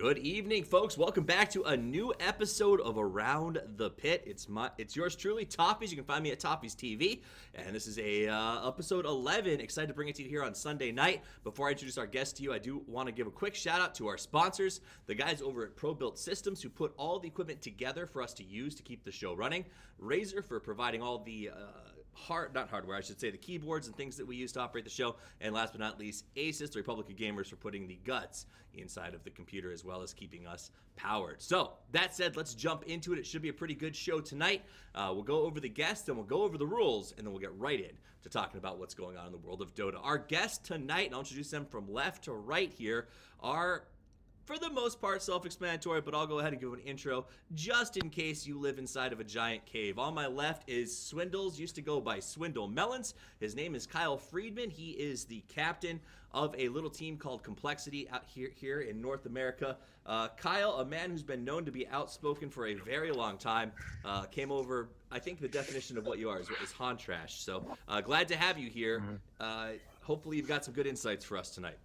Good evening, folks. Welcome back to a new episode of Around the Pit. It's yours truly, Toffees. You can find me at Toffees TV, and this is episode 11. Excited to bring it to you here on Sunday night. Before I introduce our guest to you, I do want to give a quick shout out to our sponsors, the guys over at Pro-Built Systems, who put all the equipment together for us to use to keep the show running. Razer for providing all the the keyboards and things that we use to operate the show. And last but not least, Asus, the Republic of Gamers, for putting the guts inside of the computer as well as keeping us powered. So, that said, let's jump into it. It should be a pretty good show tonight. We'll go over the guests, and we'll go over the rules, and then we'll get right in to talking about what's going on in the world of Dota. Our guests tonight, and I'll introduce them from left to right here, are for the most part self-explanatory, but I'll go ahead and give an intro just in case you live inside of a giant cave. On my left is Swindles, used to go by Swindle Melons. His name is Kyle Friedman. He is the captain of a little team called Complexity out here in North America. Kyle, a man who's been known to be outspoken for a very long time, came over. I think the definition of what you are is Han trash. So glad to have you here. Hopefully you've got some good insights for us tonight.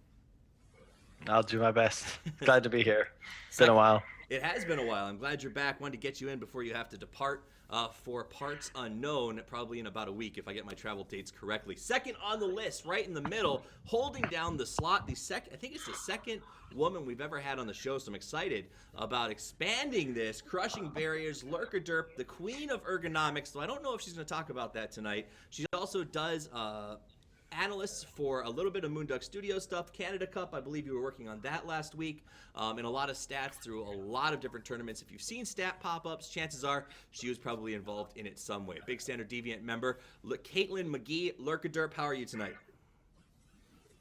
I'll do my best. Glad to be here. It's been a while. It has been a while. I'm glad you're back. Wanted to get you in before you have to depart for parts unknown, probably in about a week if I get my travel dates correctly. Second on the list, right in the middle, holding down the slot. I think it's the second woman we've ever had on the show, so I'm excited about expanding this, crushing barriers. Lurkaderp, the queen of ergonomics. So I don't know if she's going to talk about that tonight. She also does analysts for a little bit of Moonduck Studio stuff. Canada Cup, I believe you were working on that last week, and a lot of stats through a lot of different tournaments. If you've seen stat pop-ups, chances are she was probably involved in it some way. Big Standard Deviant member, Caitlin McGee. Lurkaderp, how are you tonight?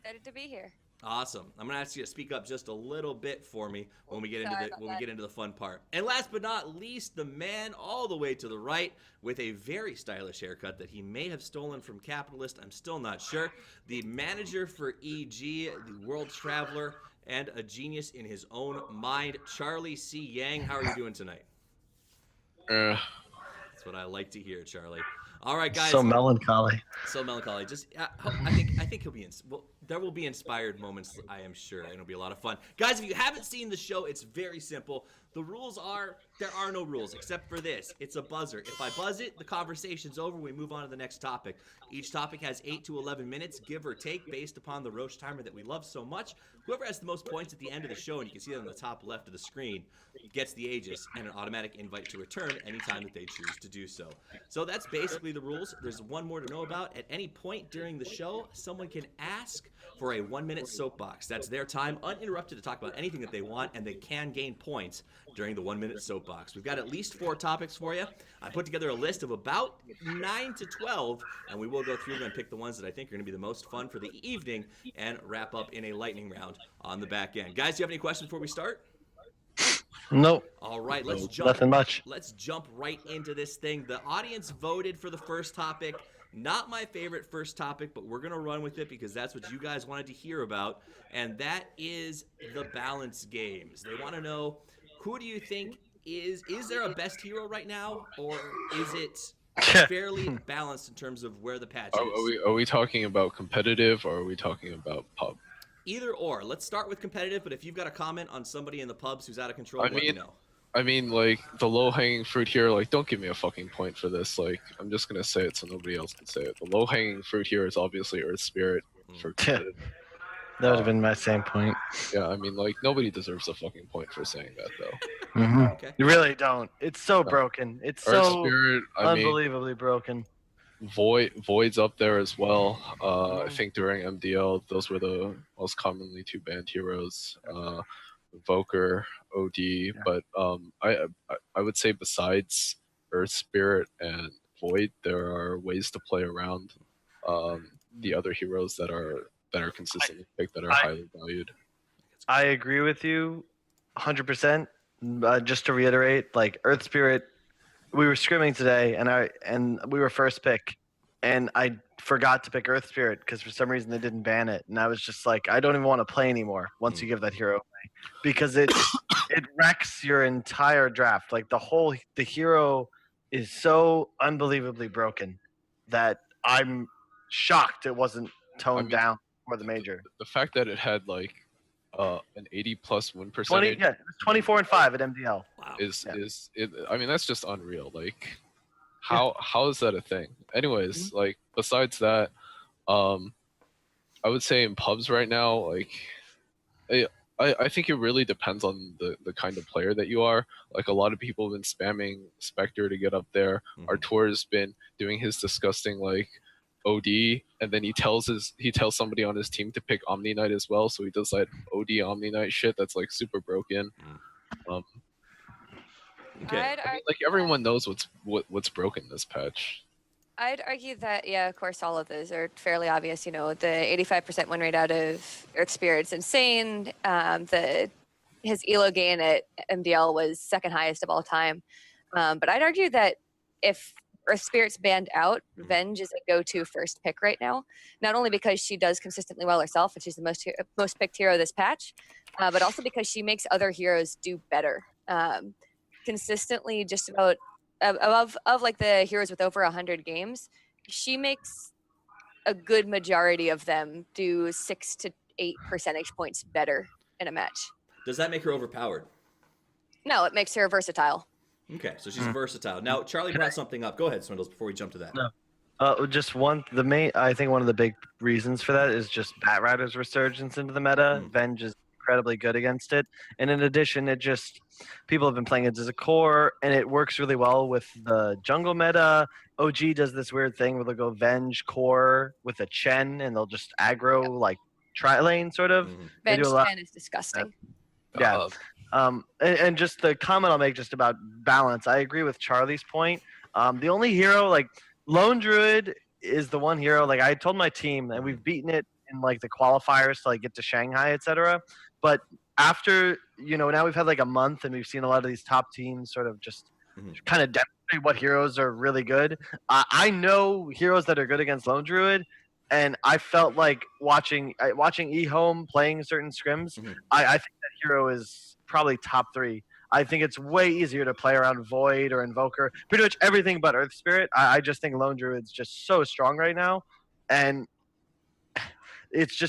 Excited to be here. Awesome. I'm gonna ask you to speak up just a little bit for me when we get into the fun part. And last but not least, the man all the way to the right with a very stylish haircut that he may have stolen from Capitalist. I'm still not sure. The manager for EG, the world traveler, and a genius in his own mind, Charlie C. Yang. How are you doing tonight? That's what I like to hear, Charlie. All right, guys. So melancholy. So melancholy. Just, I think he'll be there will be inspired moments, I am sure, and it'll be a lot of fun. Guys, if you haven't seen the show, it's very simple. The rules are, there are no rules except for this. It's a buzzer. If I buzz it, the conversation's over. We move on to the next topic. Each topic has 8 to 11 minutes, give or take, based upon the Roche timer that we love so much. Whoever has the most points at the end of the show, and you can see that on the top left of the screen, gets the Aegis and an automatic invite to return anytime that they choose to do so. So that's basically the rules. There's one more to know about. At any point during the show, someone can ask for a 1-minute soapbox. That's their time, uninterrupted, to talk about anything that they want, and they can gain points during the 1-minute soapbox. We've got at least 4 topics for you. I put together a list of about 9 to 12, and we will go through them and pick the ones that I think are going to be the most fun for the evening and wrap up in a lightning round on the back end. Guys, do you have any questions before we start? Nope. All right, let's jump. Nothing much. Let's jump right into this thing. The audience voted for the first topic. Not my favorite first topic, but we're going to run with it because that's what you guys wanted to hear about, and that is the balance games. They want to know, who do you think is there a best hero right now, or is it fairly balanced in terms of where the patch is? Are we talking about competitive, or are we talking about pub? Either or. Let's start with competitive, but if you've got a comment on somebody in the pubs who's out of control, let me know. I mean, like, the low-hanging fruit here, like, don't give me a fucking point for this. Like, I'm just gonna say it so nobody else can say it. The low-hanging fruit here is obviously Earth Spirit for competitive. That would have been my same point. Yeah, I mean, like, nobody deserves a fucking point for saying that, though. Okay. You really don't. It's so broken. It's Earth so Spirit, unbelievably broken. Void's up there as well. I think during MDL, those were the most commonly 2 banned heroes. Invoker, OD, but I would say besides Earth Spirit and Void, there are ways to play around the other heroes that are consistently picked, that are highly valued. I agree with you 100%. Just to reiterate, like, Earth Spirit, we were scrimming today, and we were first pick, and I forgot to pick Earth Spirit because for some reason they didn't ban it, and I was just like, I don't even want to play anymore once you give that hero away, because it wrecks your entire draft. Like, the hero is so unbelievably broken that I'm shocked it wasn't toned down for the major. The fact that it had, like, an 80+ win 20, percentage yeah, 24-5 at MDL. Wow. is it, I mean, that's just unreal. Like, how is that a thing? Anyways, like, besides that, I would say in pubs right now, like, I think it really depends on the kind of player that you are. Like, a lot of people have been spamming Spectre to get up there. Artur's been doing his disgusting, like, OD, and then he tells somebody on his team to pick Omni Knight as well, so he does that OD Omni Knight shit that's like super broken. Okay. I mean, like, everyone knows what's broken this patch. I'd argue that, yeah, of course, all of those are fairly obvious. You know, the 85% win rate out of Earth Spirit's insane. His elo gain at MDL was second highest of all time. But I'd argue that if Earth Spirit's banned out, Venge is a go-to first pick right now. Not only because she does consistently well herself, and she's the most picked hero this patch, but also because she makes other heroes do better. Consistently, just about of like the heroes with over 100 games, she makes a good majority of them do 6 to 8 percentage points better in a match. Does that make her overpowered? No, it makes her versatile. Okay, so she's versatile. Now, Charlie brought something up. Go ahead, Swindles, before we jump to that. No. Just I think one of the big reasons for that is just Batrider's resurgence into the meta. Venge is incredibly good against it. And in addition, people have been playing it as a core, and it works really well with the jungle meta. OG does this weird thing where they'll go Venge core with a Chen, and they'll just aggro like tri-lane sort of. Venge Chen is disgusting. Yeah. And just the comment I'll make just about balance, I agree with Charlie's point. The only hero, like, Lone Druid is the one hero, like, I told my team, and we've beaten it in, like, the qualifiers to, like, get to Shanghai, etc. But after, now we've had, like, a month, and we've seen a lot of these top teams sort of just kind of demonstrate what heroes are really good. I know heroes that are good against Lone Druid, and I felt like watching eHome playing certain scrims, I think that hero is probably top 3. I think it's way easier to play around Void or Invoker, pretty much everything but Earth Spirit. I just think Lone Druid's just so strong right now, and it's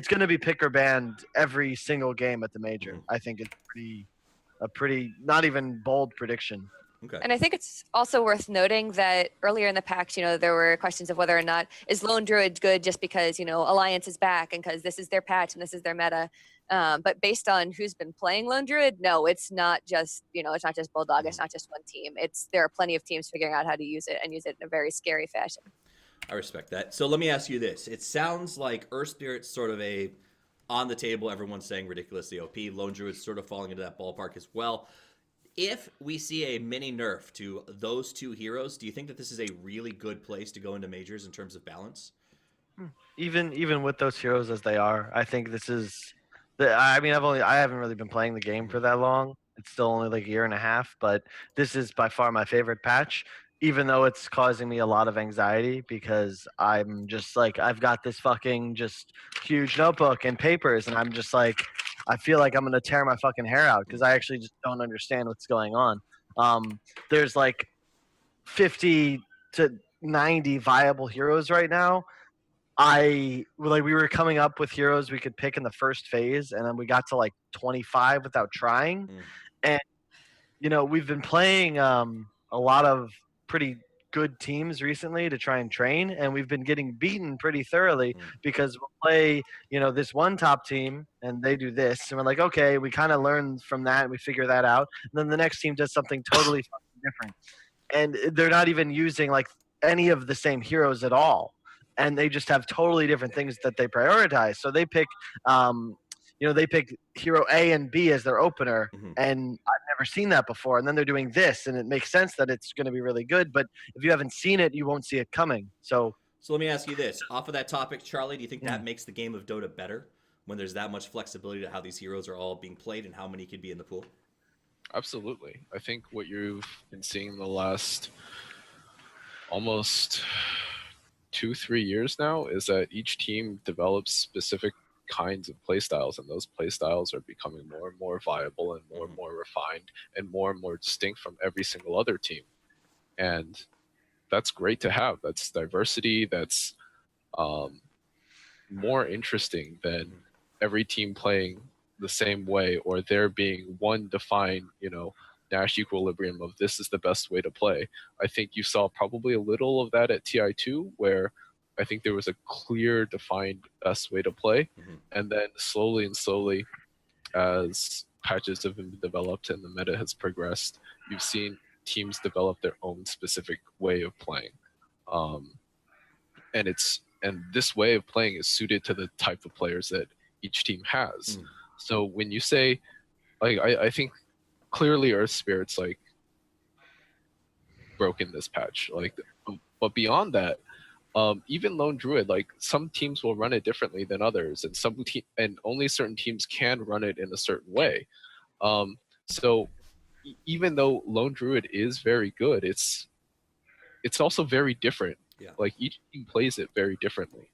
going to be pick or banned every single game at the major. I think it's a pretty not even bold prediction. Okay. And I think it's also worth noting that earlier in the pack, there were questions of whether or not is Lone Druid good just because, Alliance is back and because this is their patch and this is their meta. But based on who's been playing Lone Druid, no, it's not just, it's not just Bulldog, it's not just one team. There are plenty of teams figuring out how to use it and use it in a very scary fashion. I respect that. So let me ask you this. It sounds like Earth Spirit's sort of on the table, everyone's saying ridiculously OP. Lone Druid's sort of falling into that ballpark as well. If we see a mini nerf to those two heroes, do you think that this is a really good place to go into majors in terms of balance? Even with those heroes as they are, I think this is I haven't really been playing the game for that long. It's still only like a year and a half, but this is by far my favorite patch, even though it's causing me a lot of anxiety because I'm just like, I've got this fucking just huge notebook and papers, and I'm just like, I feel like I'm going to tear my fucking hair out because I actually just don't understand what's going on. There's like 50 to 90 viable heroes right now. We were coming up with heroes we could pick in the first phase, and then we got to like 25 without trying. And we've been playing a lot of pretty good teams recently to try and train, and we've been getting beaten pretty thoroughly because we'll play this one top team and they do this, and we're like, okay, we kind of learn from that and we figure that out, and then the next team does something totally fucking different, and they're not even using like any of the same heroes at all, and they just have totally different things that they prioritize. So they pick they pick hero A and B as their opener, and I've never seen that before. And then they're doing this, and it makes sense that it's going to be really good. But if you haven't seen it, you won't see it coming. So let me ask you this. Off of that topic, Charlie, do you think that makes the game of Dota better when there's that much flexibility to how these heroes are all being played and how many could be in the pool? Absolutely. I think what you've been seeing in the last almost 2-3 years now is that each team develops specific kinds of playstyles, and those playstyles are becoming more and more viable and more refined and more distinct from every single other team. And that's great to have. That's diversity. That's more interesting than every team playing the same way, or there being one defined, Nash equilibrium of this is the best way to play. I think you saw probably a little of that at TI2, where I think there was a clear, defined best way to play. And then slowly and slowly, as patches have been developed and the meta has progressed, you've seen teams develop their own specific way of playing. And this way of playing is suited to the type of players that each team has. So when you say, like, I think clearly Earth Spirit's like broken this patch. Like, but beyond that, even Lone Druid, like some teams will run it differently than others, and and only certain teams can run it in a certain way. So even though Lone Druid is very good, it's also very different. Yeah. Like each team plays it very differently.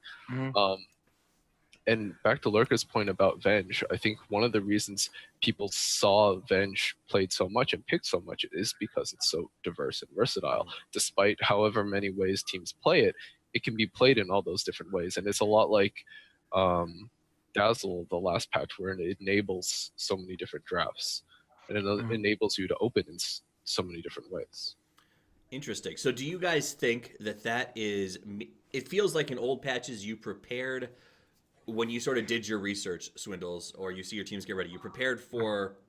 And back to Lurka's point about Venge, I think one of the reasons people saw Venge played so much and picked so much is because it's so diverse and versatile. Despite however many ways teams play it, it can be played in all those different ways. And it's a lot like Dazzle, the last patch, where it enables so many different drafts. And it enables you to open in so many different ways. Interesting. So do you guys think that is... It feels like in old patches you prepared... When you sort of did your research, Swindles, or you see your teams get ready, you prepared for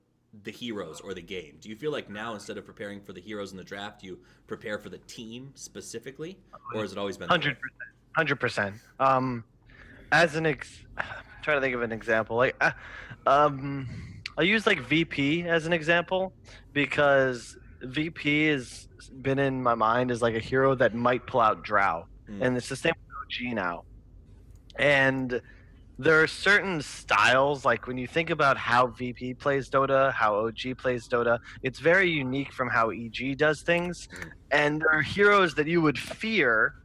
the heroes or the game. Do you feel like now, instead of preparing for the heroes in the draft, you prepare for the team specifically? Or has it always been 100%. 100%. As I'm trying to think of an example. Like, I'll use like VP as an example, because VP has been in my mind as like a hero that might pull out Drow. And it's the same with OG now. And there are certain styles, like when you think about how VP plays Dota, how OG plays Dota, it's very unique from how EG does things. And there are heroes that you would fear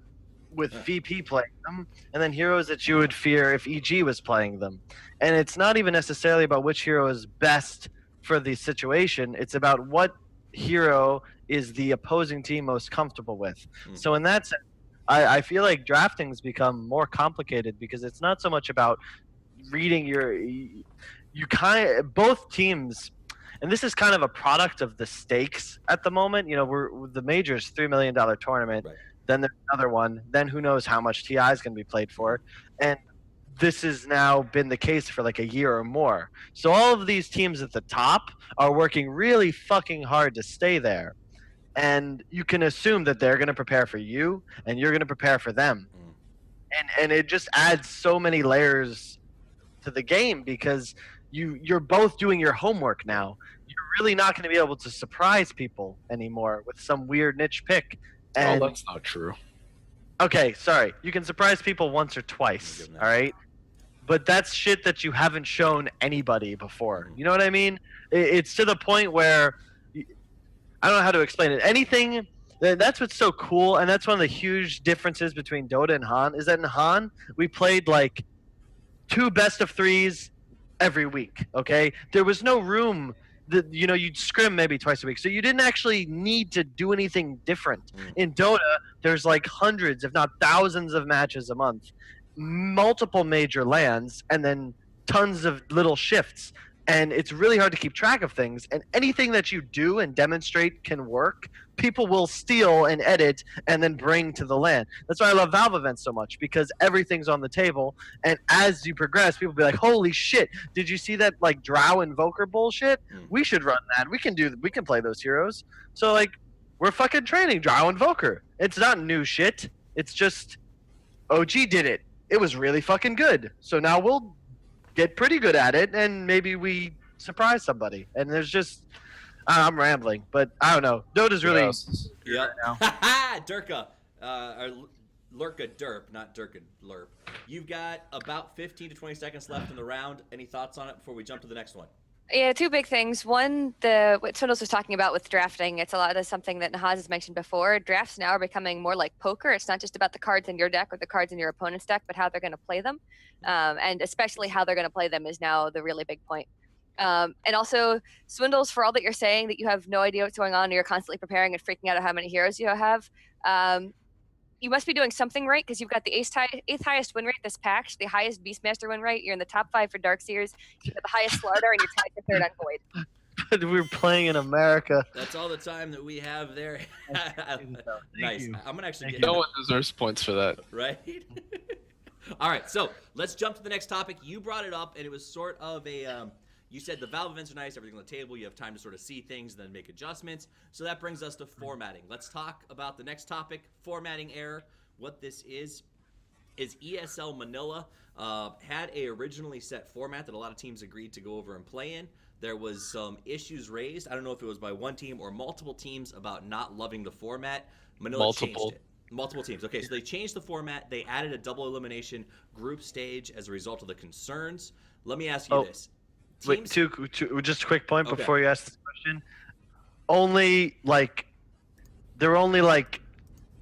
with VP playing them, and then heroes that you would fear if EG was playing them. And it's not even necessarily about which hero is best for the situation, it's about what hero is the opposing team most comfortable with. So in that sense, I feel like drafting's become more complicated, because it's not so much about reading both teams, and this is kind of a product of the stakes at the moment. The major's $3 million tournament, Right. Then there's another one, then who knows how much TI is going to be played for, and this has now been the case for like a year or more. So all of these teams at the top are working really fucking hard to stay there. And you can assume that they're going to prepare for you, and you're going to prepare for them. And it just adds so many layers to the game, because you're both doing your homework now. You're really not going to be able to surprise people anymore with some weird niche pick. And, that's not true. Okay, sorry. You can surprise people once or twice, all right? But that's shit that you haven't shown anybody before. You know what I mean? It's to the point where... I don't know how to explain it. Anything, that's what's so cool, and that's one of the huge differences between Dota and Han, is that in Han, we played like 2 best of 3s every week, okay? There was no room that, you'd scrim maybe twice a week, so you didn't actually need to do anything different. In Dota, there's like hundreds, if not thousands of matches a month, multiple major lands, and then tons of little shifts. And it's really hard to keep track of things. And anything that you do and demonstrate can work, people will steal and edit and then bring to the LAN. That's why I love Valve events so much, because everything's on the table. And as you progress, people will be like, holy shit, did you see that like Drow Invoker bullshit? We should run that. We can play those heroes. So like, we're fucking training Drow Invoker. It's not new shit. It's just OG did it. It was really fucking good. So now we'll get pretty good at it, and maybe we surprise somebody. And there's just, I'm rambling, but I don't know. Dota's really Yeah. right Durka, or Lurkaderp, not Durka Lurp. You've got about 15 to 20 seconds left in the round. Any thoughts on it before we jump to the next one? Yeah, 2 big things. One, what Swindles was talking about with drafting, it's a lot of something that Nahaz has mentioned before. Drafts now are becoming more like poker. It's not just about the cards in your deck or the cards in your opponent's deck, but how they're going to play them. And especially how they're going to play them is now the really big point. And also, Swindles, for all that you're saying that you have no idea what's going on and you're constantly preparing and freaking out at how many heroes you have, you must be doing something right because you've got the eighth highest win rate this patch, the highest Beastmaster win rate. You're in the top 5 for Darkseers. You've got the highest Slardar, and you're tied for third on Void. But we're playing in America. That's all the time that we have there. Nice. you. I'm gonna actually Thank get No one deserves points for that. right. All right, so let's jump to the next topic. You brought it up, and it was sort of a. You said the Valve events are nice, everything on the table. You have time to sort of see things, then make adjustments. So that brings us to formatting. Let's talk about the next topic: formatting error. What this is ESL Manila had a originally set format that a lot of teams agreed to go over and play in. There was some issues raised. I don't know if it was by one team or multiple teams about not loving the format. Manila changed it. Multiple teams. Okay, so they changed the format. They added a double elimination group stage as a result of the concerns. Let me ask you this. Wait, just a quick point Okay. before you ask this question. There were only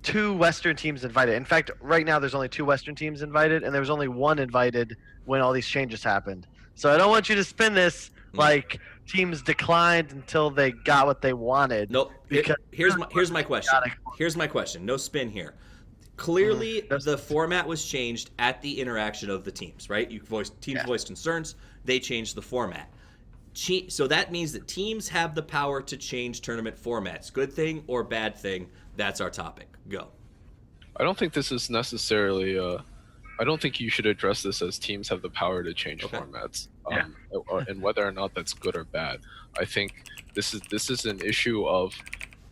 2 Western teams invited. In fact, right now there's only 2 Western teams invited, and there was only 1 invited when all these changes happened. So I don't want you to spin this like teams declined until they got what they wanted. Nope. Because Here's my question. Here's my question. No spin here. Clearly, the format was changed at the interaction of the teams, right? Teams voiced concerns. They changed the format. So that means that teams have the power to change tournament formats. Good thing or bad thing? That's our topic. Go. I don't think this is necessarily. I don't think you should address this as teams have the power to change formats, and whether or not that's good or bad. I think this is an issue of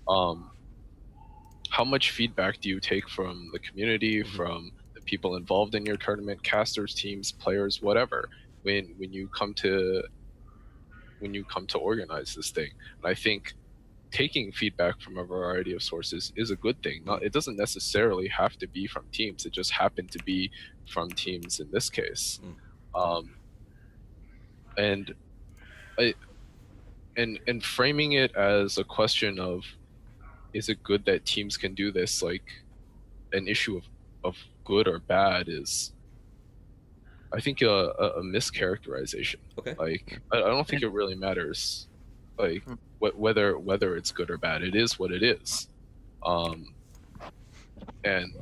how much feedback do you take from the community, from the people involved in your tournament, casters, teams, players, whatever. When you come to organize this thing, and I think taking feedback from a variety of sources is a good thing. It doesn't necessarily have to be from teams. It just happened to be from teams in this case. And framing it as a question of, is it good that teams can do this, like an issue of good or bad, is I think a mischaracterization. Okay. Like I don't think it really matters, like whether it's good or bad. It is what it is, and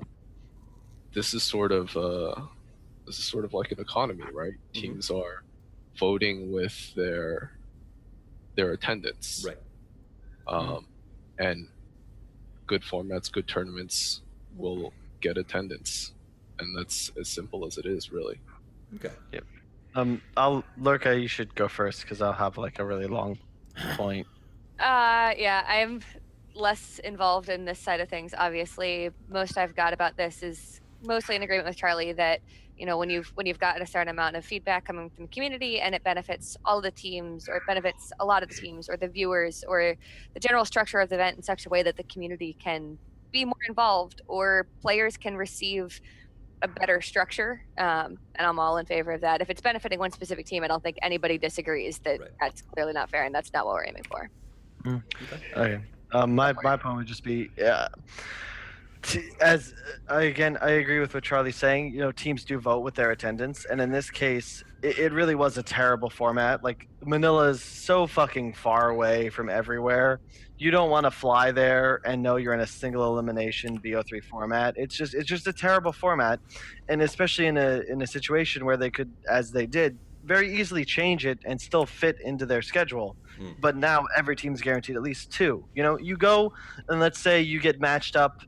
this is sort of like an economy, right? Teams are voting with their attendance, right? And good formats, good tournaments will get attendance, and that's as simple as it is, really. Okay. Yep. Lurka, you should go first because I'll have a really long point. Yeah, I'm less involved in this side of things. Obviously, most I've got about this is mostly in agreement with Charlie that when you've gotten a certain amount of feedback coming from the community and it benefits all of the teams, or it benefits a lot of the teams, or the viewers, or the general structure of the event in such a way that the community can be more involved, or players can receive a better structure, and I'm all in favor of that. If it's benefiting one specific team, I don't think anybody disagrees that that's clearly not fair, and that's not what we're aiming for. Okay. My point would just be, I agree with what Charlie's saying. Teams do vote with their attendance, and in this case, it really was a terrible format. Like, Manila is so fucking far away from everywhere. You don't want to fly there and know you're in a single elimination BO3 format. It's just a terrible format, and especially in a situation where they could, as they did, very easily change it and still fit into their schedule. But now every team's guaranteed at least 2. You go and let's say you get matched up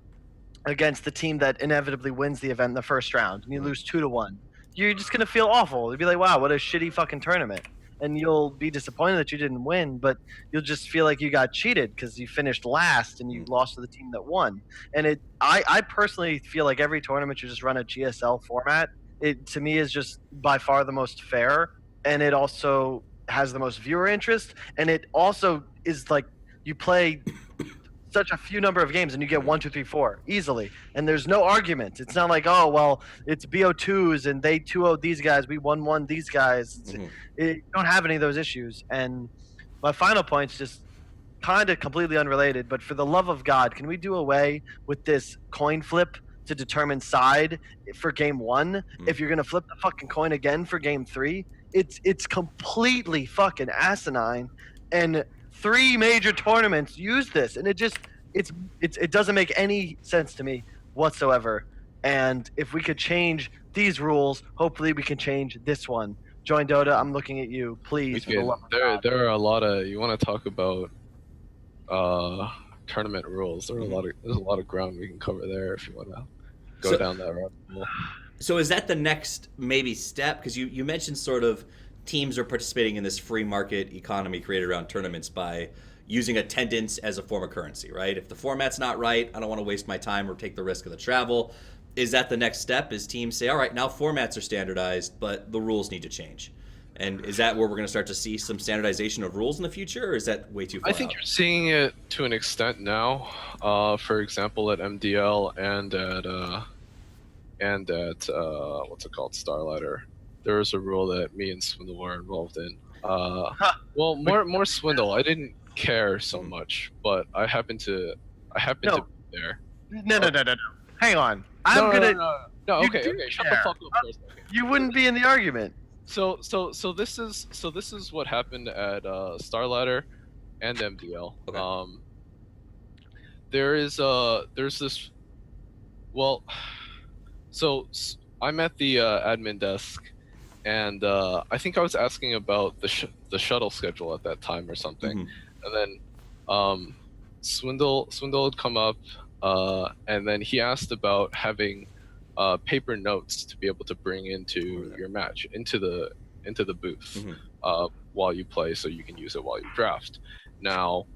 against the team that inevitably wins the event in the first round, and you lose 2-1. You're just gonna feel awful. You'll be like, wow, what a shitty fucking tournament. And you'll be disappointed that you didn't win, but you'll just feel like you got cheated because you finished last and you lost to the team that won. And I personally feel like every tournament should just run a GSL format. It, to me, is just by far the most fair, and it also has the most viewer interest, and it also is like you play such a few number of games and you get 1, 2, 3, 4 easily, and there's no argument. It's not like, oh well, it's BO2s and they 2-0'd these guys, we 1-1 these guys. You don't have any of those issues. And my final point's just kind of completely unrelated, but for the love of God, can we do away with this coin flip to determine side for game 1? If you're gonna flip the fucking coin again for game 3, it's completely fucking asinine. And 3 major tournaments use this, and it doesn't make any sense to me whatsoever. And if we could change these rules, hopefully we can change this one. Join Dota. I'm looking at you, please. For the love of God. There are a lot of, you want to talk about tournament rules. There's a lot of ground we can cover there if you want to go down that rabbit hole. So is that the next maybe step? Because you mentioned sort of teams are participating in this free market economy created around tournaments by using attendance as a form of currency, right? If the format's not right, I don't want to waste my time or take the risk of the travel. Is that the next step? Is teams say, all right, now formats are standardized, but the rules need to change? And is that where we're going to start to see some standardization of rules in the future, or is that way too far I think out? you're seeing it to an extent now. For example, at MDL and at what's it called, Starlighter, there was a rule that me and Swindle were involved in. Well, more Swindle. I didn't care so much, but I happened to be there. No. Hang on. No, You okay, do shut care. the fuck up for a second. You wouldn't be in the argument. So this is what happened at Starlighter and MDL. Okay. There's this. Well, so I'm at the admin desk, and I think I was asking about the shuttle schedule at that time or something, and then Swindle had come up, and then he asked about having paper notes to be able to bring into your match, into the booth while you play, so you can use it while you draft. Now,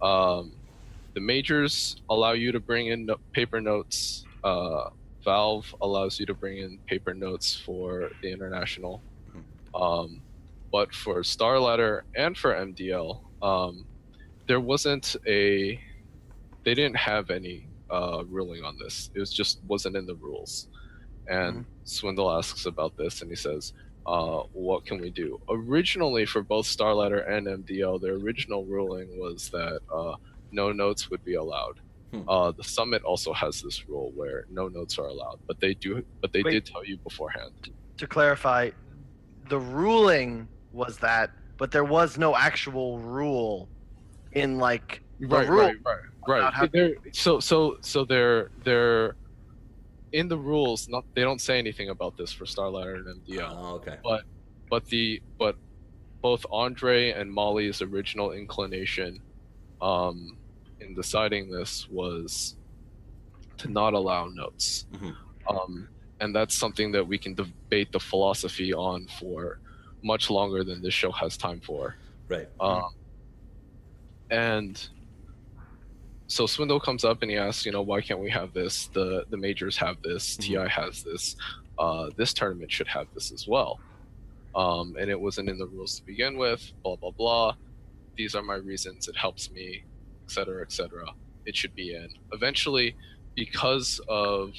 the majors allow you to bring in paper notes. Valve allows you to bring in paper notes for the international. But for Starladder and for MDL, there wasn't they didn't have any ruling on this. It was just wasn't in the rules. And Swindle asks about this, and he says, what can we do? Originally, for both Starladder and MDL, their original ruling was that no notes would be allowed. The Summit also has this rule where no notes are allowed, but they did tell you beforehand. To clarify, the ruling was that, but there was no actual rule in like the rule. Right. So they're in the rules. They don't say anything about this for Starlighter and MDL. Oh, okay. But both Andre and Molly's original inclination in deciding this was to not allow notes. And that's something that we can debate the philosophy on for much longer than this show has time for. Right. And so Swindle comes up and he asks, why can't we have this? The majors have this. TI has this. This tournament should have this as well. And it wasn't in the rules to begin with. Blah blah blah. These are my reasons. It helps me, etc., etc. It should be in. Eventually, because of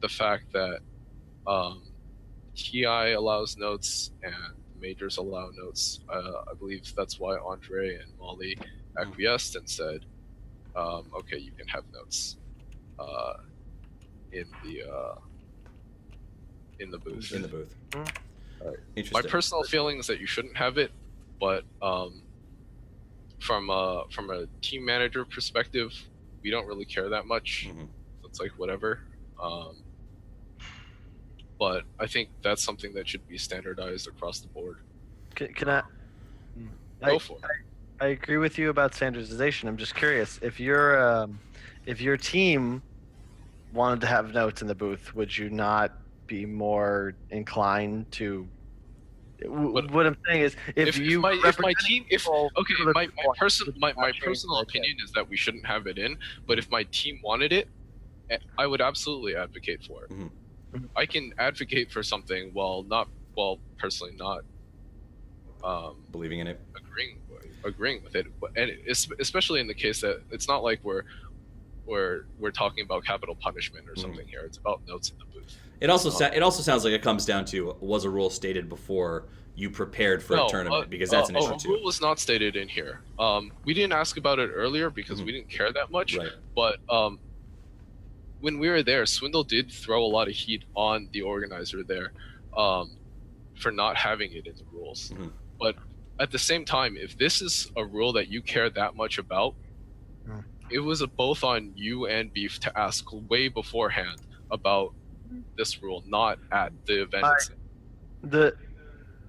the fact that TI allows notes and majors allow notes, I believe that's why Andre and Molly acquiesced and said, okay, you can have notes in the booth. In the booth. Right. Interesting. My personal feeling is that you shouldn't have it, but from a team manager perspective, we don't really care that much. So it's like whatever. But I think that's something that should be standardized across the board. Can I? Go for it. I agree with you about standardization. I'm just curious if your team wanted to have notes in the booth, would you not be more inclined to? What I'm saying is, if my personal opinion is that we shouldn't have it in, but if my team wanted it, I would absolutely advocate for it. I can advocate for something while personally not believing in it, agreeing with it, and especially in the case that it's not like we're talking about capital punishment or something here. It's about notes in the booth. It also sounds like it comes down to, was a rule stated before you prepared for a tournament, because that's an issue too. A rule was not stated in here. We didn't ask about it earlier because we didn't care that much. Right. But when we were there, Swindle did throw a lot of heat on the organizer there for not having it in the rules. But at the same time, if this is a rule that you care that much about, it was both on you and Beef to ask way beforehand about this rule, not at the event itself.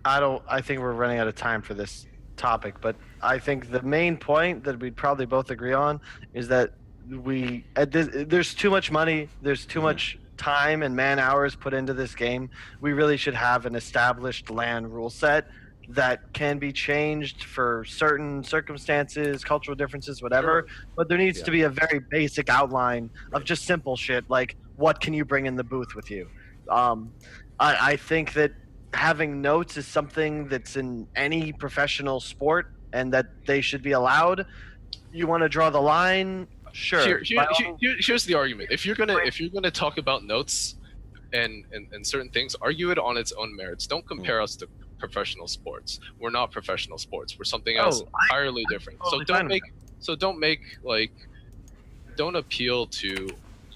I think we're running out of time for this topic, but I think the main point that we'd probably both agree on is that there's too much money, there's too much time and man hours put into this game. We really should have an established LAN rule set that can be changed for certain circumstances, cultural differences, whatever. But there needs to be a very basic outline of just simple shit like what can you bring in the booth with you. I think that having notes is something that's in any professional sport and that they should be allowed. You want to draw the line? Sure. Here's the argument. If you're gonna talk about notes and certain things, argue it on its own merits. Don't compare us to professional sports. We're not professional sports. We're something else entirely different. Totally Don't appeal to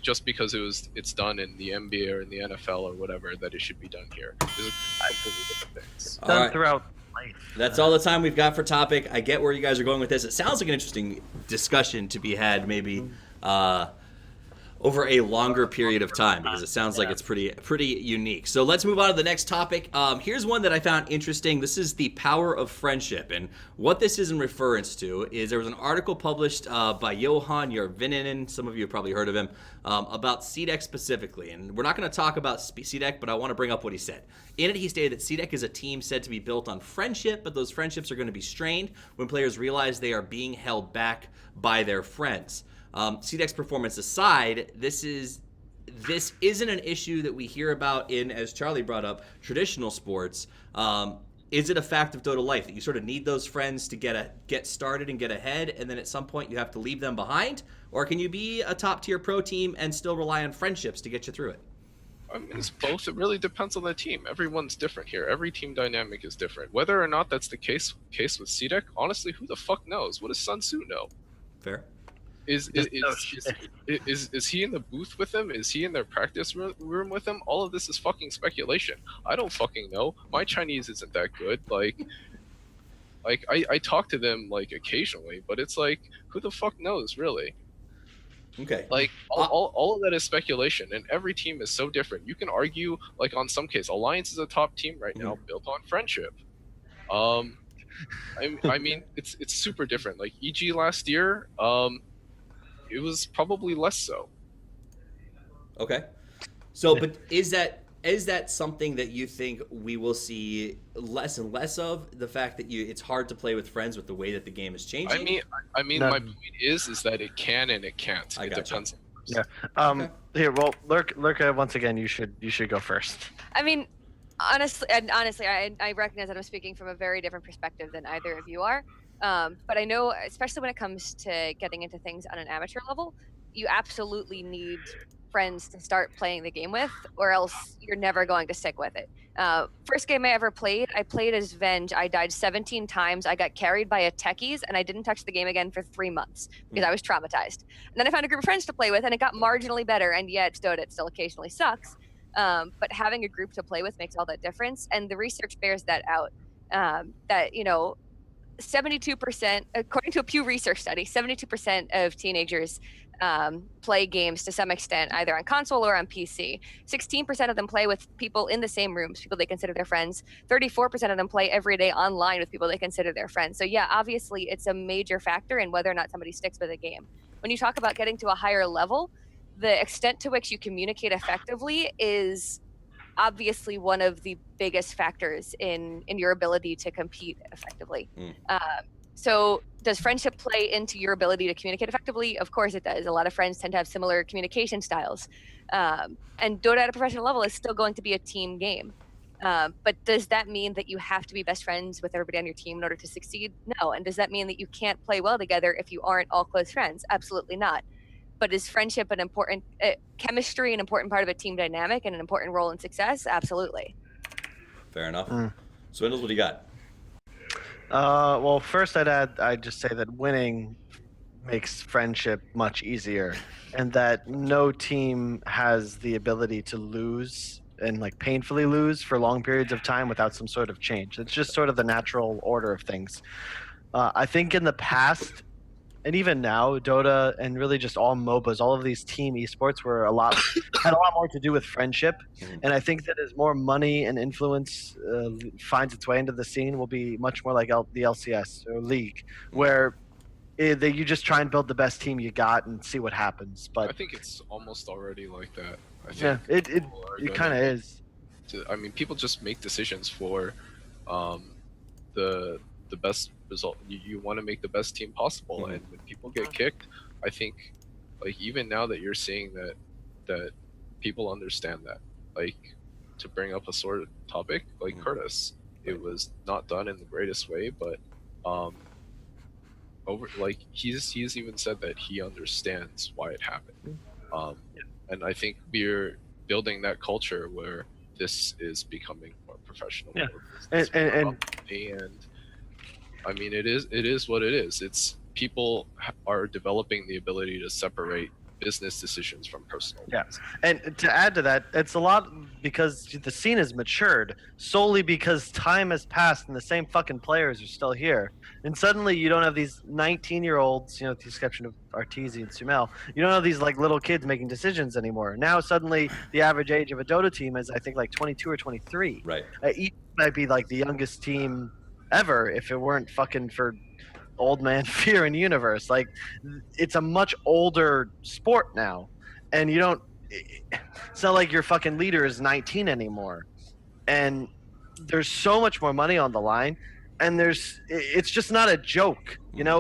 just because it's done in the NBA or in the NFL or whatever that it should be done here. These are completely different things. Done throughout life. That's all the time we've got for topic. I get where you guys are going with this. It sounds like an interesting discussion to be had, maybe over a longer period of time, because it sounds like it's pretty unique. So let's move on to the next topic. Here's one that I found interesting. This is the power of friendship, and what this is in reference to is there was an article published by Johan Järvinen, some of you have probably heard of him, about CDEC specifically. And we're not going to talk about CDEC, but I want to bring up what he said. In it, he stated that CDEC is a team said to be built on friendship, but those friendships are going to be strained when players realize they are being held back by their friends. CDEC's performance aside, this isn't an issue that we hear about in, as Charlie brought up, traditional sports. Is it a fact of Dota life that you sort of need those friends to get started and get ahead, and then at some point you have to leave them behind? Or can you be a top-tier pro team and still rely on friendships to get you through it? I mean, it's both. It really depends on the team. Everyone's different here. Every team dynamic is different. Whether or not that's the case with CDEC, honestly, who the fuck knows? What does Sun Tzu know? Fair. Is he in the booth with them? Is he in their practice room with them? All of this is fucking speculation. I don't fucking know. My Chinese isn't that good. Like I talk to them like occasionally, but it's like, who the fuck knows, really? Okay. Like all of that is speculation, and every team is so different. You can argue, like on some case, Alliance is a top team right now, built on friendship. I mean, it's super different. Like EG last year, it was probably less so. Okay. So, but is that something that you think we will see less and less of? The fact that it's hard to play with friends with the way that the game is changing. I mean, my point is that it can and it can't. It depends. Yeah. Here, well, Lurka, once again, you should go first. I mean, honestly, I recognize that I'm speaking from a very different perspective than either of you are. But I know, especially when it comes to getting into things on an amateur level, you absolutely need friends to start playing the game with, or else you're never going to stick with it. First game I ever played, I played as Venge. I died 17 times. I got carried by a techies, and I didn't touch the game again for 3 months because I was traumatized. And then I found a group of friends to play with, and it got marginally better. And yeah, it's Dota. It still occasionally sucks. But having a group to play with makes all that difference. And the research bears that out. That, 72%, according to a Pew Research study, 72% of teenagers play games to some extent, either on console or on PC. 16% of them play with people in the same rooms, people they consider their friends. 34% of them play every day online with people they consider their friends. So yeah, obviously it's a major factor in whether or not somebody sticks with a game. When you talk about getting to a higher level, the extent to which you communicate effectively is obviously one of the biggest factors in your ability to compete effectively. So does friendship play into your ability to communicate effectively? Of course it does. A lot of friends tend to have similar communication styles. And Dota at a professional level is still going to be a team game. But does that mean that you have to be best friends with everybody on your team in order to succeed? No. And does that mean that you can't play well together if you aren't all close friends? Absolutely not. But is friendship an important chemistry, an important part of a team dynamic and an important role in success? Absolutely. Fair enough. Swindles, what do you got? Well, first I'd just say that winning makes friendship much easier, and that no team has the ability to lose and like painfully lose for long periods of time without some sort of change. It's just sort of the natural order of things. I think in the past, and even now, Dota and really just all MOBAs, all of these team esports were had a lot more to do with friendship. Mhm. And I think that as more money and influence finds its way into the scene, will be much more like the LCS or League, where you just try and build the best team you got and see what happens. I But think it's almost already like that. I think yeah, it people are it kind of gonna- is. I mean, people just make decisions for the best result. You want to make the best team possible, Mhm. and when people get kicked, I think, like even now that you're seeing that people understand that. Like, to bring up a sort of topic like Mhm. Curtis, it Right. was not done in the greatest way, but over like he's even said that he understands why it happened. Um, and I think we're building that culture where this is becoming more professional. Yeah. More business, And- more and- about money, and I mean it is what it is. It's people are developing the ability to separate business decisions from personal Yeah. ones. And to add to that, it's a lot because the scene has matured solely because time has passed and the same fucking players are still here. And suddenly you don't have these 19-year-olds, with the exception of Arteezy and Sumel, you don't have these like little kids making decisions anymore. Now suddenly the average age of a Dota team is I think like 22 or 23. Right. Each might be like the youngest team ever if it weren't fucking for old man fear in universe. Like it's a much older sport now, and you don't. It's not like your fucking leader is 19 anymore, and there's so much more money on the line, and it's just not a joke.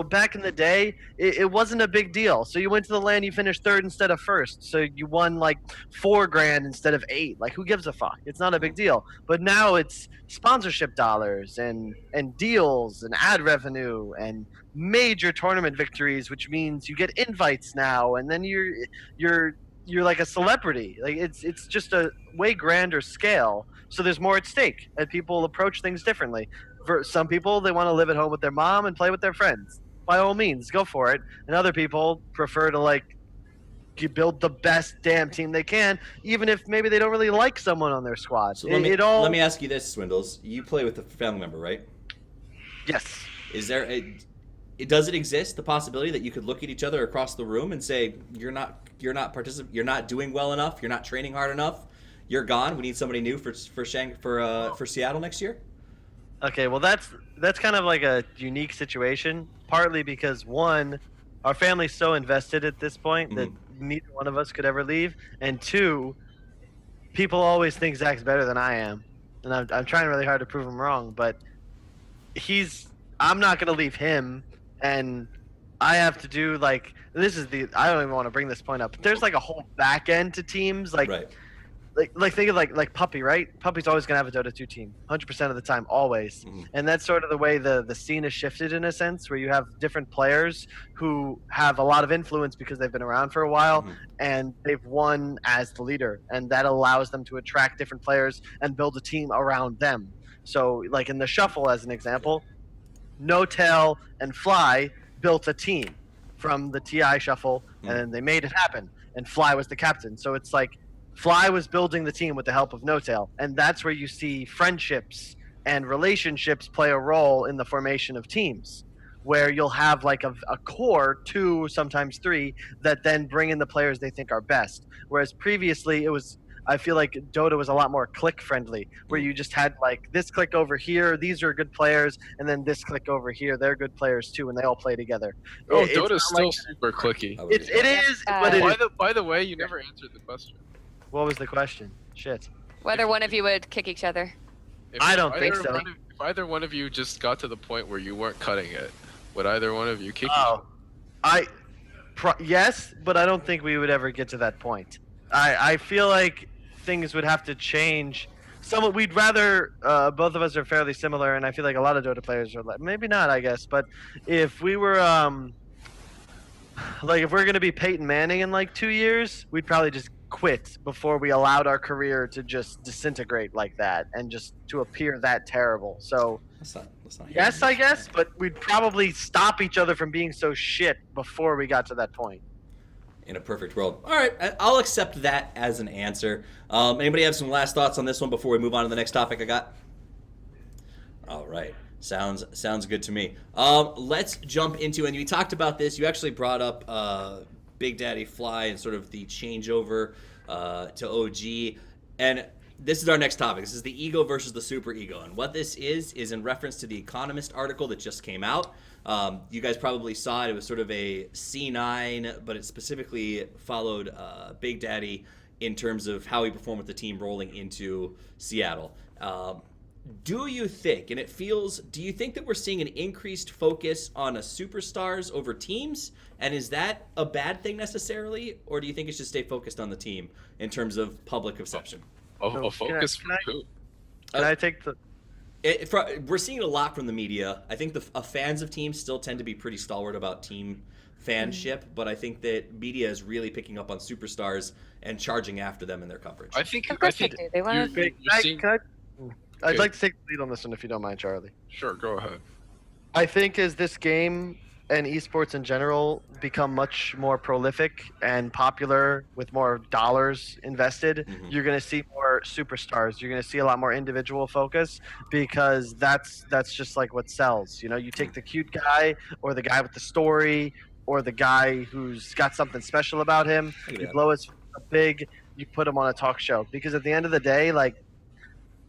Back in the day, it wasn't a big deal. So you went to the LAN, you finished third instead of first. So you won like $4,000 instead of 8. Like who gives a fuck? It's not a big deal. But now it's sponsorship dollars and deals and ad revenue and major tournament victories, which means you get invites now, and then you're like a celebrity. Like it's just a way grander scale. So there's more at stake, and people approach things differently. For some people, they want to live at home with their mom and play with their friends. By all means, go for it. And other people prefer to like build the best damn team they can, even if maybe they don't really like someone on their squad. So let me ask you this, Swindles. You play with a family member, right? Yes. Is there does it exist the possibility that you could look at each other across the room and say you're not doing well enough, you're not training hard enough, you're gone. We need somebody new for Seattle next year. Okay, well that's kind of like a unique situation. Partly because one, our family's so invested at this point that neither one of us could ever leave, and two, people always think Zach's better than I am, and I'm trying really hard to prove him wrong. But I'm not gonna leave him, and I have to do like I don't even want to bring this point up. But there's like a whole back end to teams like. Right. Like think of like Puppy, right? Puppy's always gonna have a Dota 2 team, 100% of the time, always. And that's sort of the way the scene has shifted in a sense, where you have different players who have a lot of influence because they've been around for a while and they've won as the leader, and that allows them to attract different players and build a team around them. So like in the Shuffle, as an example, No-Tail and Fly built a team from the TI Shuffle, and then they made it happen, and Fly was the captain. So it's like Fly was building the team with the help of No-Tail, and that's where you see friendships and relationships play a role in the formation of teams, where you'll have like a core, 2, sometimes 3, that then bring in the players they think are best. Whereas previously I feel like Dota was a lot more click friendly, where you just had like this click over here, these are good players, and then this click over here, they're good players too, and they all play together. Oh, Dota's still super clicky. It is, but it is. By the way, you never answered the question. What was the question? Shit. Whether one of you would kick each other. I don't think so. If either one of you just got to the point where you weren't cutting it, would either one of you kick Yes, but I don't think we would ever get to that point. I feel like things would have to change. We'd rather, both of us are fairly similar, and I feel like a lot of Dota players are like, maybe not, I guess, but if we were, like if we're going to be Peyton Manning in like 2 years, we'd probably just quit before we allowed our career to just disintegrate like that and just to appear that terrible. So Let's not yes, I guess, but we'd probably stop each other from being so shit before we got to that point. In a perfect world. All right, I'll accept that as an answer. Anybody have some last thoughts on this one before we move on to the next topic I got? All right. Sounds good to me. Let's jump into, and you talked about this. You actually brought up Big Daddy Fly and sort of the changeover to OG, and this is our next topic. This is the ego versus the super ego, and what this is in reference to the Economist article that just came out. You guys probably saw it. It was sort of a C9, but it specifically followed Big Daddy in terms of how he performed with the team rolling into Seattle. Do you think, and it feels, do you think that we're seeing an increased focus on a superstars over teams? And is that a bad thing necessarily? Or do you think it should stay focused on the team in terms of public perception? A focus for who? Can I take the... We're seeing it a lot from the media. I think the fans of teams still tend to be pretty stalwart about team fanship, but I think that media is really picking up on superstars and charging after them in their coverage. I think Of course they do. They want to. I'd like to take the lead on this one if you don't mind, Charlie. Sure, go ahead. I think as this game and esports in general become much more prolific and popular with more dollars invested, you're going to see more superstars. You're going to see a lot more individual focus because that's just like what sells. You know, you take the cute guy or the guy with the story or the guy who's got something special about him. You blow his up big, you put him on a talk show. Because at the end of the day, like,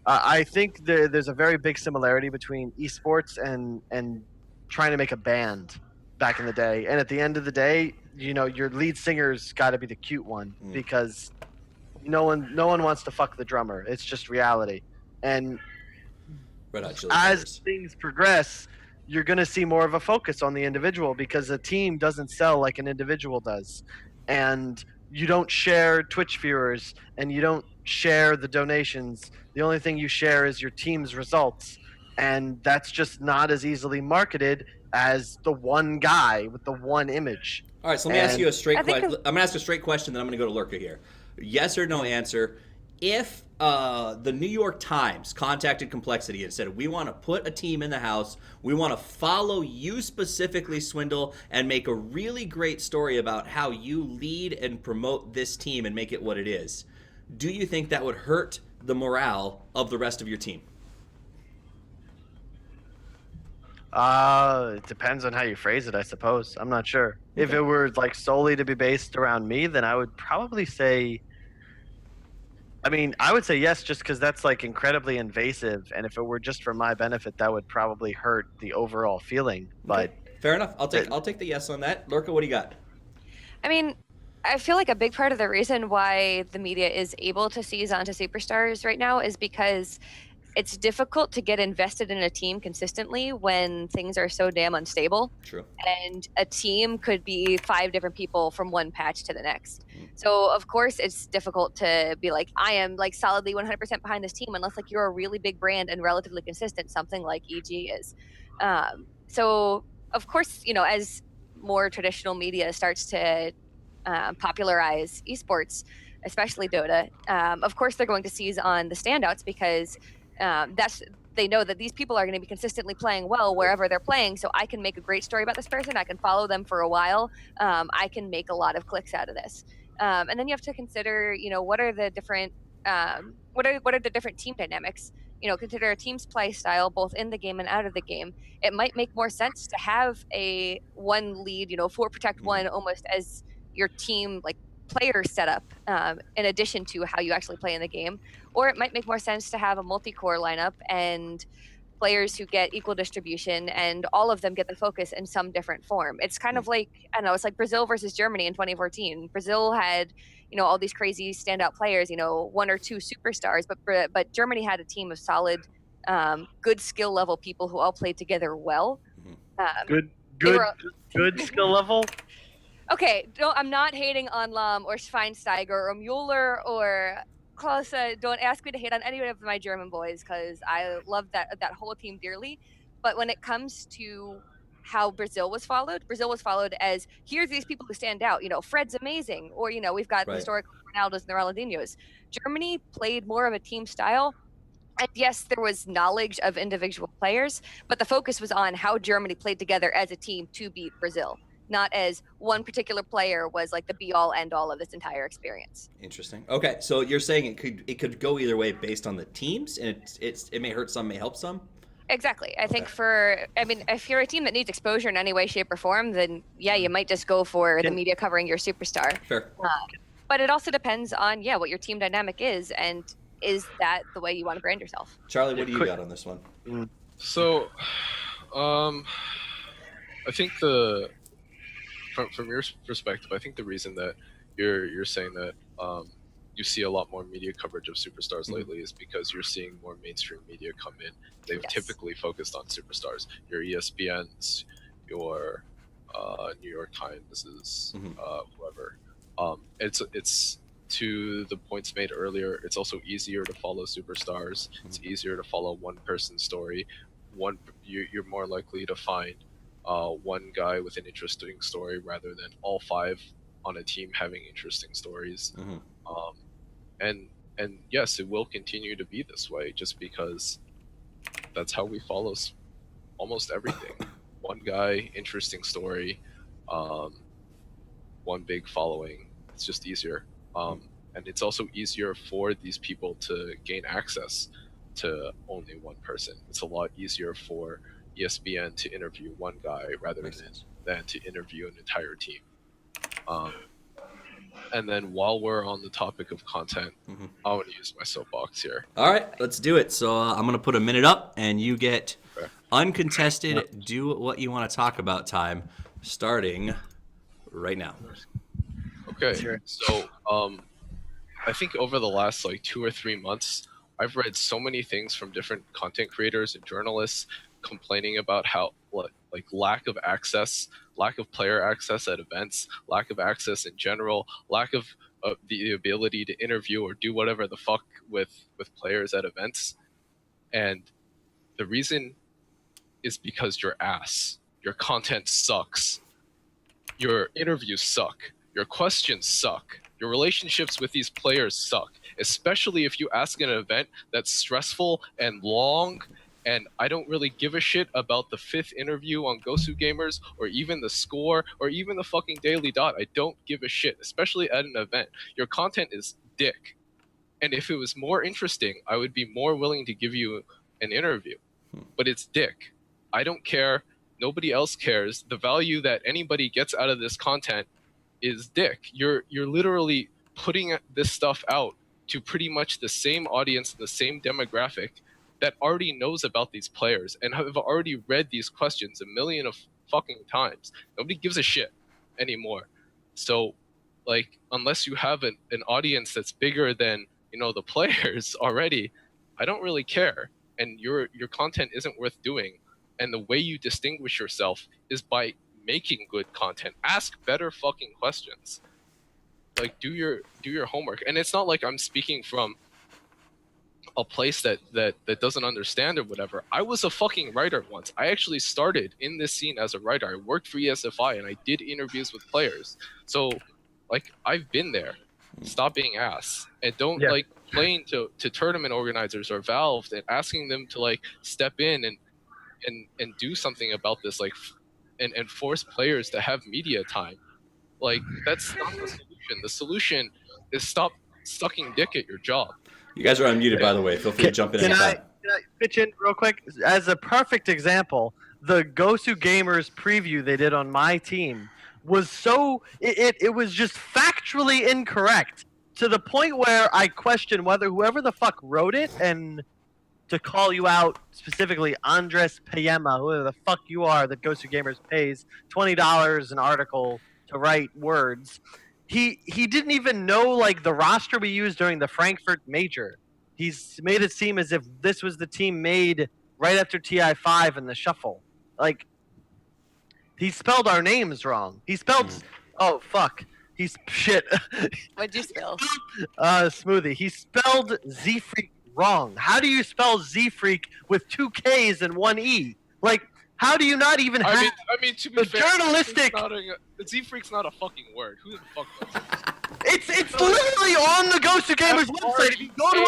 I think there's a very big similarity between esports and trying to make a band back in the day. And at the end of the day, you know, your lead singer's got to be the cute one because no one wants to fuck the drummer. It's just reality. And as things progress, you're going to see more of a focus on the individual because a team doesn't sell like an individual does. And you don't share Twitch viewers and you don't share the donations. The only thing you share is your team's results. And that's just not as easily marketed as the one guy with the one image. All right, so let me ask you a straight question. I'm going to ask a straight question, then I'm going to go to Lurka here. Yes or no answer. If the New York Times contacted Complexity and said, we want to put a team in the house, we want to follow you specifically, Swindle, and make a really great story about how you lead and promote this team and make it what it is, do you think that would hurt the morale of the rest of your team? It depends on how you phrase it, I suppose. I'm not sure. Okay. If it were like solely to be based around me, then I would probably say, I mean, I would say yes, just because that's like incredibly invasive. And if it were just for my benefit, that would probably hurt the overall feeling. But okay. Fair enough. I'll take the yes on that. Lurka, what do you got? I mean, I feel like a big part of the reason why the media is able to seize onto superstars right now is because it's difficult to get invested in a team consistently when things are so damn unstable. True. And a team could be 5 different people from one patch to the next. So of course it's difficult to be like, I am like solidly 100% behind this team unless like you're a really big brand and relatively consistent, something like EG is. So of course, you know, as more traditional media starts to popularize esports, especially Dota, of course they're going to seize on the standouts because they know that these people are going to be consistently playing well wherever they're playing. So I can make a great story about this person. I can follow them for a while. I can make a lot of clicks out of this. And then you have to consider, you know, what are the different team dynamics? You know, consider a team's play style, both in the game and out of the game. It might make more sense to have a one lead, you know, 4 protect 1 almost as your team, like, player setup in addition to how you actually play in the game, or it might make more sense to have a multi-core lineup and players who get equal distribution and all of them get the focus in some different form. It's kind of like, I don't know, it's like Brazil versus Germany in 2014. Brazil had, you know, all these crazy standout players, you know, 1 or 2 superstars, but Germany had a team of solid, good skill level people who all played together well. Good skill level. Okay, I'm not hating on Lam or Schweinsteiger or Mueller or Klose. Don't ask me to hate on any of my German boys because I love that whole team dearly. But when it comes to how Brazil was followed as, here's these people who stand out. You know, Fred's amazing. Or, you know, we've got the historical Ronaldos and the Ronaldinhos. Germany played more of a team style. And yes, there was knowledge of individual players, but the focus was on how Germany played together as a team to beat Brazil. Not as one particular player was like the be-all, end-all of this entire experience. Interesting. Okay, so you're saying it could go either way based on the teams, and it may hurt some, may help some? Exactly. I think if you're a team that needs exposure in any way, shape, or form, then yeah, you might just go for the media covering your superstar. Fair. But it also depends on what your team dynamic is, and is that the way you want to brand yourself? Charlie, what do you got on this one? So, I think from your perspective, I think the reason that you're saying that you see a lot more media coverage of superstars lately is because you're seeing more mainstream media come in. They've typically focused on superstars. Your ESPNs, your New York Times, whoever. It's to the points made earlier. It's also easier to follow superstars. It's easier to follow one person's story. You're more likely to find one guy with an interesting story rather than all 5 on a team having interesting stories. And yes, it will continue to be this way just because that's how we follow almost everything. One guy, interesting story, one big following. It's just easier. And it's also easier for these people to gain access to only one person. It's a lot easier for ESPN to interview one guy rather than to interview an entire team. And then while we're on the topic of content, I want to use my soapbox here. All right, let's do it. So I'm going to put a minute up, and you get uncontested, do what you want to talk about time, starting right now. Okay, so I think over the last 2 or 3 months, I've read so many things from different content creators and journalists complaining about how lack of access, lack of player access at events, lack of access in general, lack of the ability to interview or do whatever the fuck with players at events. And the reason is because you're ass. Your content sucks. Your interviews suck. Your questions suck. Your relationships with these players suck, especially if you ask an event that's stressful and long, and I don't really give a shit about the 5th interview on Gosu Gamers or even the score or even the fucking Daily Dot. I don't give a shit, especially at an event. Your content is dick. And if it was more interesting, I would be more willing to give you an interview. But it's dick. I don't care. Nobody else cares. The value that anybody gets out of this content is dick. You're literally putting this stuff out to pretty much the same audience, the same demographic that already knows about these players and have already read these questions a million of fucking times. Nobody gives a shit anymore. So, unless you have an audience that's bigger than, the players already, I don't really care. And your content isn't worth doing. And the way you distinguish yourself is by making good content. Ask better fucking questions. Do your homework. And it's not like I'm speaking from a place that doesn't understand or whatever. I was a fucking writer once. I actually started in this scene as a writer. I worked for ESFI and I did interviews with players. So I've been there. Stop being ass. And don't playing to tournament organizers or Valve and asking them to step in and do something about this, and force players to have media time. That's not the solution. The solution is stop sucking dick at your job. You guys are unmuted, by the way. Feel free to jump in anytime. Can I pitch in real quick? As a perfect example, the Gosu Gamers preview they did on my team was it was just factually incorrect to the point where I question whether whoever the fuck wrote it, and to call you out specifically, Andres Payema, whoever the fuck you are, that Gosu Gamers pays $20 an article to write words. He didn't even know the roster we used during the Frankfurt Major. He's made it seem as if this was the team made right after TI5 in the shuffle. He spelled our names wrong. He spelled oh fuck. He's shit. What'd you spell? Smoothie. He spelled Z-Freak wrong. How do you spell Z-Freak with 2 K's and 1 E? How do you not even have I mean, to be fair, journalistic... Z-Freak's not a fucking word. Who the fuck knows that? It's literally on the Gosu Gamers website. If you go to our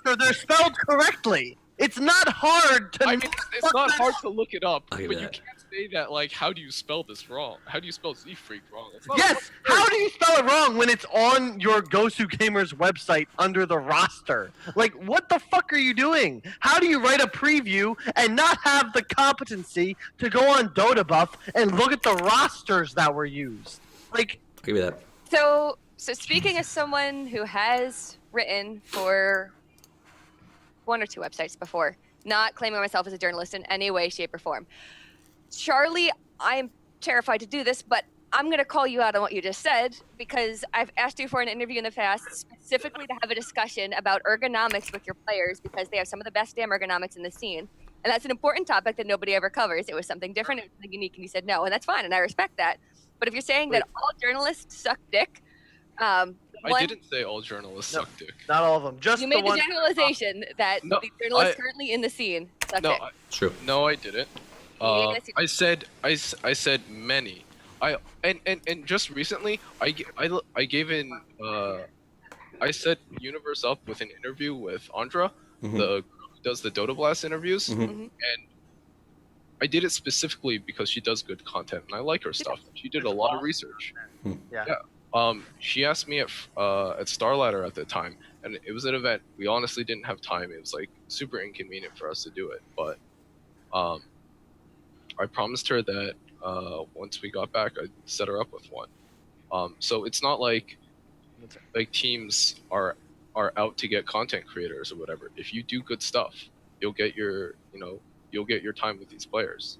roster, they're spelled correctly. It's not hard to... it's not hard to look it up, but you can't say that like, how do you spell this wrong? How do you spell Z-Freak wrong? That's not Yes. How do you spell it wrong when it's on your Gosu Gamers website under the roster? Like, what the fuck are you doing? How do you write a preview and not have the competency to go on Dota Buff and look at the rosters that were used? Like, I'll give you that. So speaking as someone who has written for one or two websites before, not claiming myself as a journalist in any way, shape, or form, Charlie, I'm terrified to do this, but I'm going to call you out on what you just said, because I've asked you for an interview in the past specifically to have a discussion about ergonomics with your players, because they have some of the best damn ergonomics in the scene. And that's an important topic that nobody ever covers. It was something different, it was something unique, and you said no, and that's fine, and I respect that. But if you're saying that all journalists suck dick, I didn't say all journalists suck dick. not all of them. Just you the made the one. generalization that No, the journalists currently in the scene suck dick. True. No, I didn't. Yes, you I said many. And just recently, I gave in. I set Universe up with an interview with Andra, Mhm. the who does the Dota Blast interviews, Mhm. Mhm. and I did it specifically because she does good content and I like her stuff. She did a lot of research. Yeah. She asked me at Starladder at the time, and it was an event. We honestly didn't have time. It was like super inconvenient for us to do it, but I promised her that once we got back, I'd set her up with one. So it's not like teams are out to get content creators or whatever. If you do good stuff, you'll get your time with these players.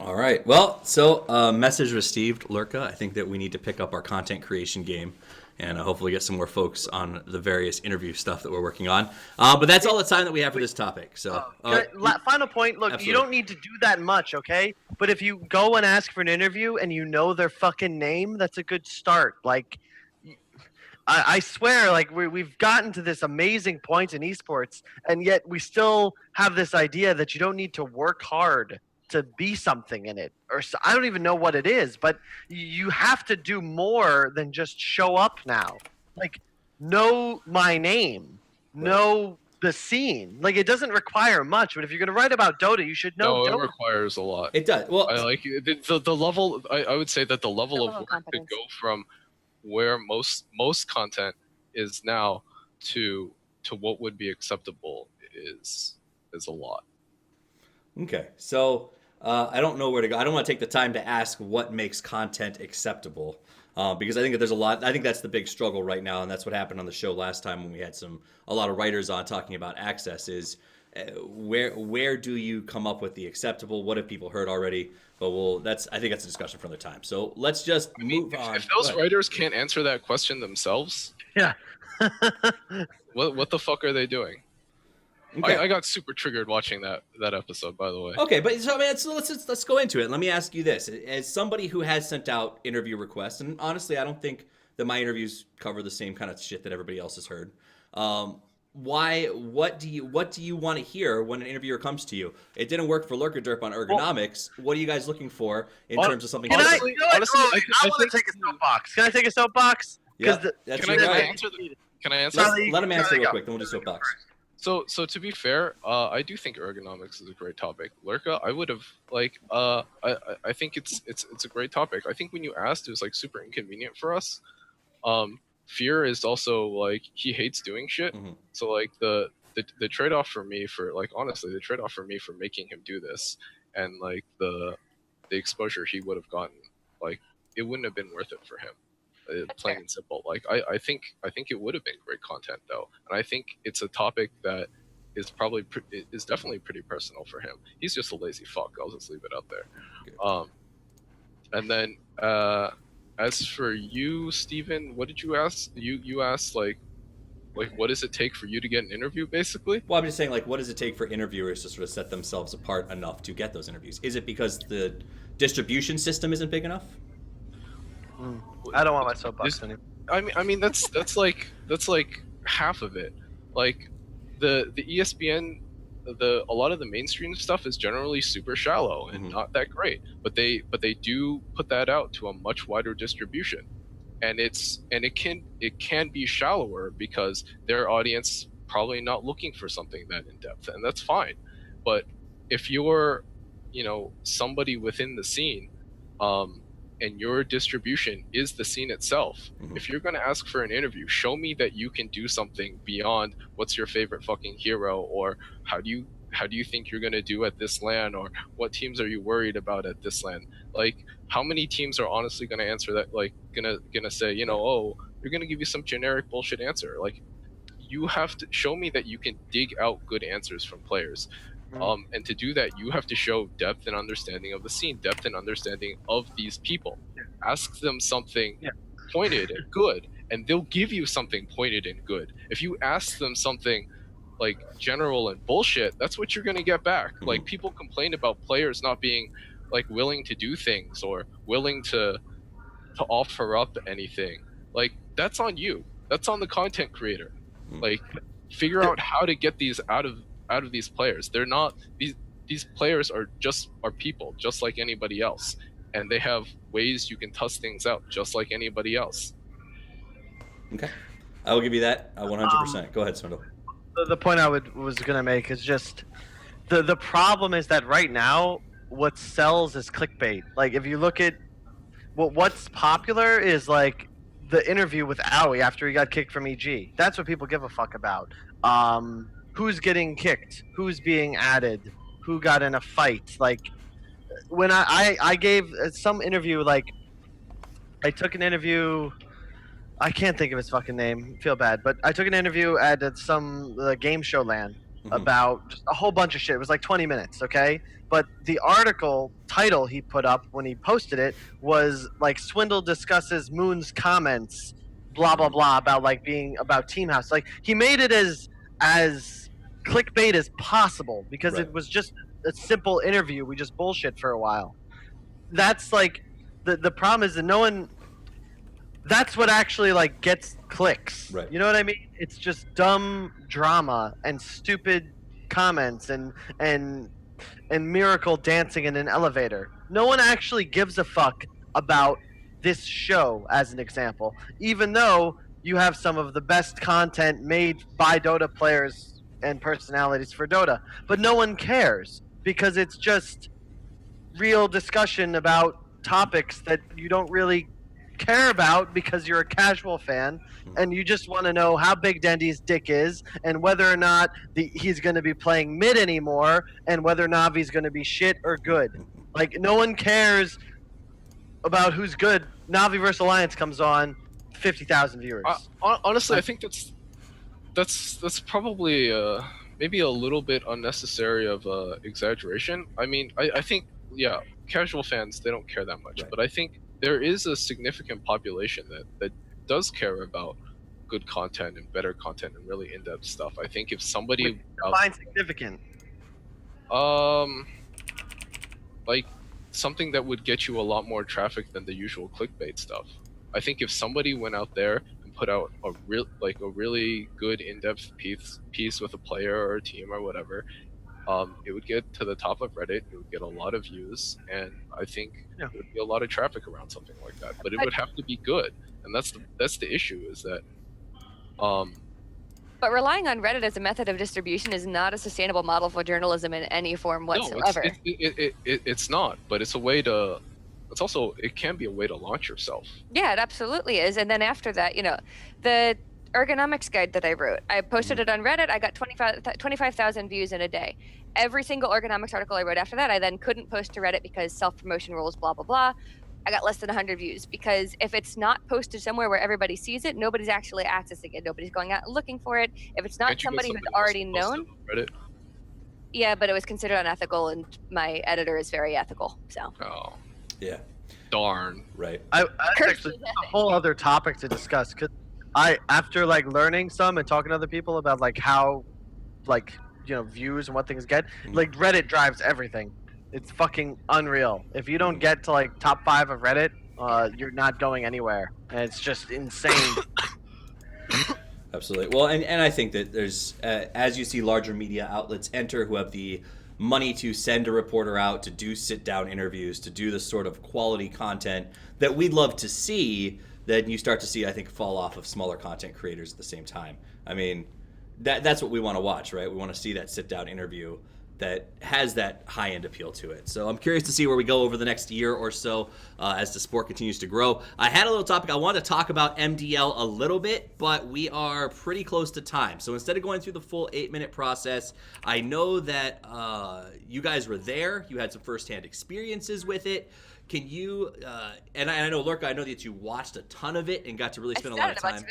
All right. Well, so message received, Lurka. I think that we need to pick up our content creation game and hopefully get some more folks on the various interview stuff that we're working on. But that's all the time that we have for this topic. So, Final point. Look, absolutely. you don't need to do that much, okay? But if you go and ask for an interview and you know their fucking name, that's a good start. Like, I swear, like we've gotten to this amazing point in esports, and yet we still have this idea that you don't need to work hard to be something in it, or I don't even know what it is, but you have to do more than just show up now. Like, know my name, know the scene. Like, it doesn't require much, but if you're gonna write about Dota, you should know No, it Dota. requires a lot. it does. Well, I like the level. I would say that the level of level of work to competence. go from where most content is now to what would be acceptable is a lot. okay. So I don't know where to go. I don't want to take the time to ask what makes content acceptable. Because I think that there's a lot. I think that's the big struggle right now, and that's what happened on the show last time when we had a lot of writers on talking about access. Is where do you come up with the acceptable? What have people heard already? But I think that's a discussion for another time. So let's just move on. If those writers can't answer that question themselves, Yeah. what the fuck are they doing? Okay. I got super triggered watching that episode, by the way. Okay, but so, I mean, let's go into it. Let me ask you this: as somebody who has sent out interview requests, and honestly, I don't think that my interviews cover the same kind of shit that everybody else has heard. What do you want to hear when an interviewer comes to you? It didn't work for Lurkaderp on ergonomics. What are you guys looking for in terms of something? Can I I want to take a soapbox. Can I take a soapbox? Yeah, The- that's Can your I right. answer? Can I answer? Let him answer Charlie, real go. quick, then we'll do soapbox. So to be fair, I do think ergonomics is a great topic. Lurka, I would have I think it's a great topic. I think when you asked, it was like super inconvenient for us. Fear is also like he hates doing shit. Mhm. So like the trade-off for me for like honestly the trade-off for me for making him do this and like the exposure he would have gotten, like it wouldn't have been worth it for him. Plain and simple. Like I think it would have been great content though, and I think it's a topic that is probably is definitely pretty personal for him. He's just a lazy fuck. I'll just leave it out there. Good. And then as for you, Steven, what did you ask? You asked like what does it take for you to get an interview, basically? Well, I'm just saying, like, what does it take for interviewers to sort of set themselves apart enough to get those interviews? Is it because the distribution system isn't big enough? I don't want my soapbox anymore. I mean that's like half of it. Like the ESPN, a lot of the mainstream stuff is generally super shallow and not that great, but they do put that out to a much wider distribution, and it can be shallower because their audience probably not looking for something that in depth, and that's fine. But if you're somebody within the scene, and your distribution is the scene itself. Mhm. If you're going to ask for an interview, show me that you can do something beyond what's your favorite fucking hero, or how do you think you're going to do at this LAN, or what teams are you worried about at this LAN? Like, how many teams are honestly going to answer that, like gonna say, oh, they're going to give you some generic bullshit answer. Like, you have to show me that you can dig out good answers from players. And to do that, you have to show depth and understanding of the scene, depth and understanding of these people. Ask them something pointed and good, and they'll give you something pointed and good. If you ask them something like general and bullshit, that's what you're going to get back. Mm-hmm. Like, people complain about players not being like willing to do things or willing to offer up anything. Like, that's on you. That's on the content creator. Like, figure out how to get these out of these players. They're not these players are people just like anybody else, and they have ways you can test things out just like anybody else. Okay, I will give you that 100%. Go ahead, Swindle. The point I was gonna make is just the problem is that right now what sells is clickbait. Like, if you look at what's popular is like the interview with Owie after he got kicked from EG. That's what people give a fuck about. Who's getting kicked? Who's being added? Who got in a fight? Like, when I gave some interview, like, I took an interview. I can't think of his fucking name. Feel bad, but I took an interview at some game show LAN about just a whole bunch of shit. It was like 20 minutes, okay? But the article title he put up when he posted it was like, Swindle discusses Moon's comments, blah blah blah, about like being about Team House. Like, he made it as clickbait as possible because Right. it was just a simple interview. We just bullshit for a while. That's like the problem is that no one. That's what actually like gets clicks. Right. You know what I mean? It's just dumb drama and stupid comments and Miracle dancing in an elevator. No one actually gives a fuck about this show, as an example, even though you have some of the best content made by Dota players and personalities for Dota. But no one cares because it's just real discussion about topics that you don't really care about because you're a casual fan and you just want to know how big Dendy's dick is and whether or not he's going to be playing mid anymore and whether Navi's going to be shit or good. Like, no one cares about who's good. Navi vs Alliance comes on, 50,000 viewers. Honestly, I think that's probably maybe a little bit unnecessary of exaggeration. I mean, I think, yeah, casual fans, they don't care that much, Right. but I think there is a significant population that does care about good content and better content and really in-depth stuff. I think if somebody Define significant. like something that would get you a lot more traffic than the usual clickbait stuff. I think if somebody went out there and put out a really good in-depth piece with a player or a team or whatever, it would get to the top of Reddit. It would get a lot of views, and I think there would be a lot of traffic around something like that. But it would have to be good, and that's the issue, is that. But relying on Reddit as a method of distribution is not a sustainable model for journalism in any form whatsoever. No, it's not. But it's a way to. It can be a way to launch yourself. Yeah, it absolutely is. And then after that, the ergonomics guide that I wrote, I posted it on Reddit. I got 25,000 views in a day. Every single ergonomics article I wrote after that, I then couldn't post to Reddit because self-promotion rules, blah, blah, blah. I got less than 100 views because if it's not posted somewhere where everybody sees it, nobody's actually accessing it. Nobody's going out looking for it. If it's not somebody who's already known. Reddit? Yeah, but it was considered unethical, and my editor is very ethical. So. Oh. Yeah. Darn. Right. That's actually a whole other topic to discuss. Cause after like learning some and talking to other people about like how, like, views and what things get, like Reddit drives everything. It's fucking unreal. If you don't get to like top 5 of Reddit, you're not going anywhere, and it's just insane. Absolutely. Well, and I think that there's as you see larger media outlets enter who have the money to send a reporter out to do sit-down interviews, to do the sort of quality content that we'd love to see, then you start to see, I think, fall off of smaller content creators at the same time. I mean, that's what we want to watch, right? We want to see that sit-down interview that has that high-end appeal to it. So I'm curious to see where we go over the next year or so as the sport continues to grow. I had a little topic I wanted to talk about MDL a little bit, but we are pretty close to time. So instead of going through the full 8-minute process, I know that you guys were there. You had some firsthand experiences with it. Can you, and I know, Lurka, I know that you watched a ton of it and got to really spend a lot of time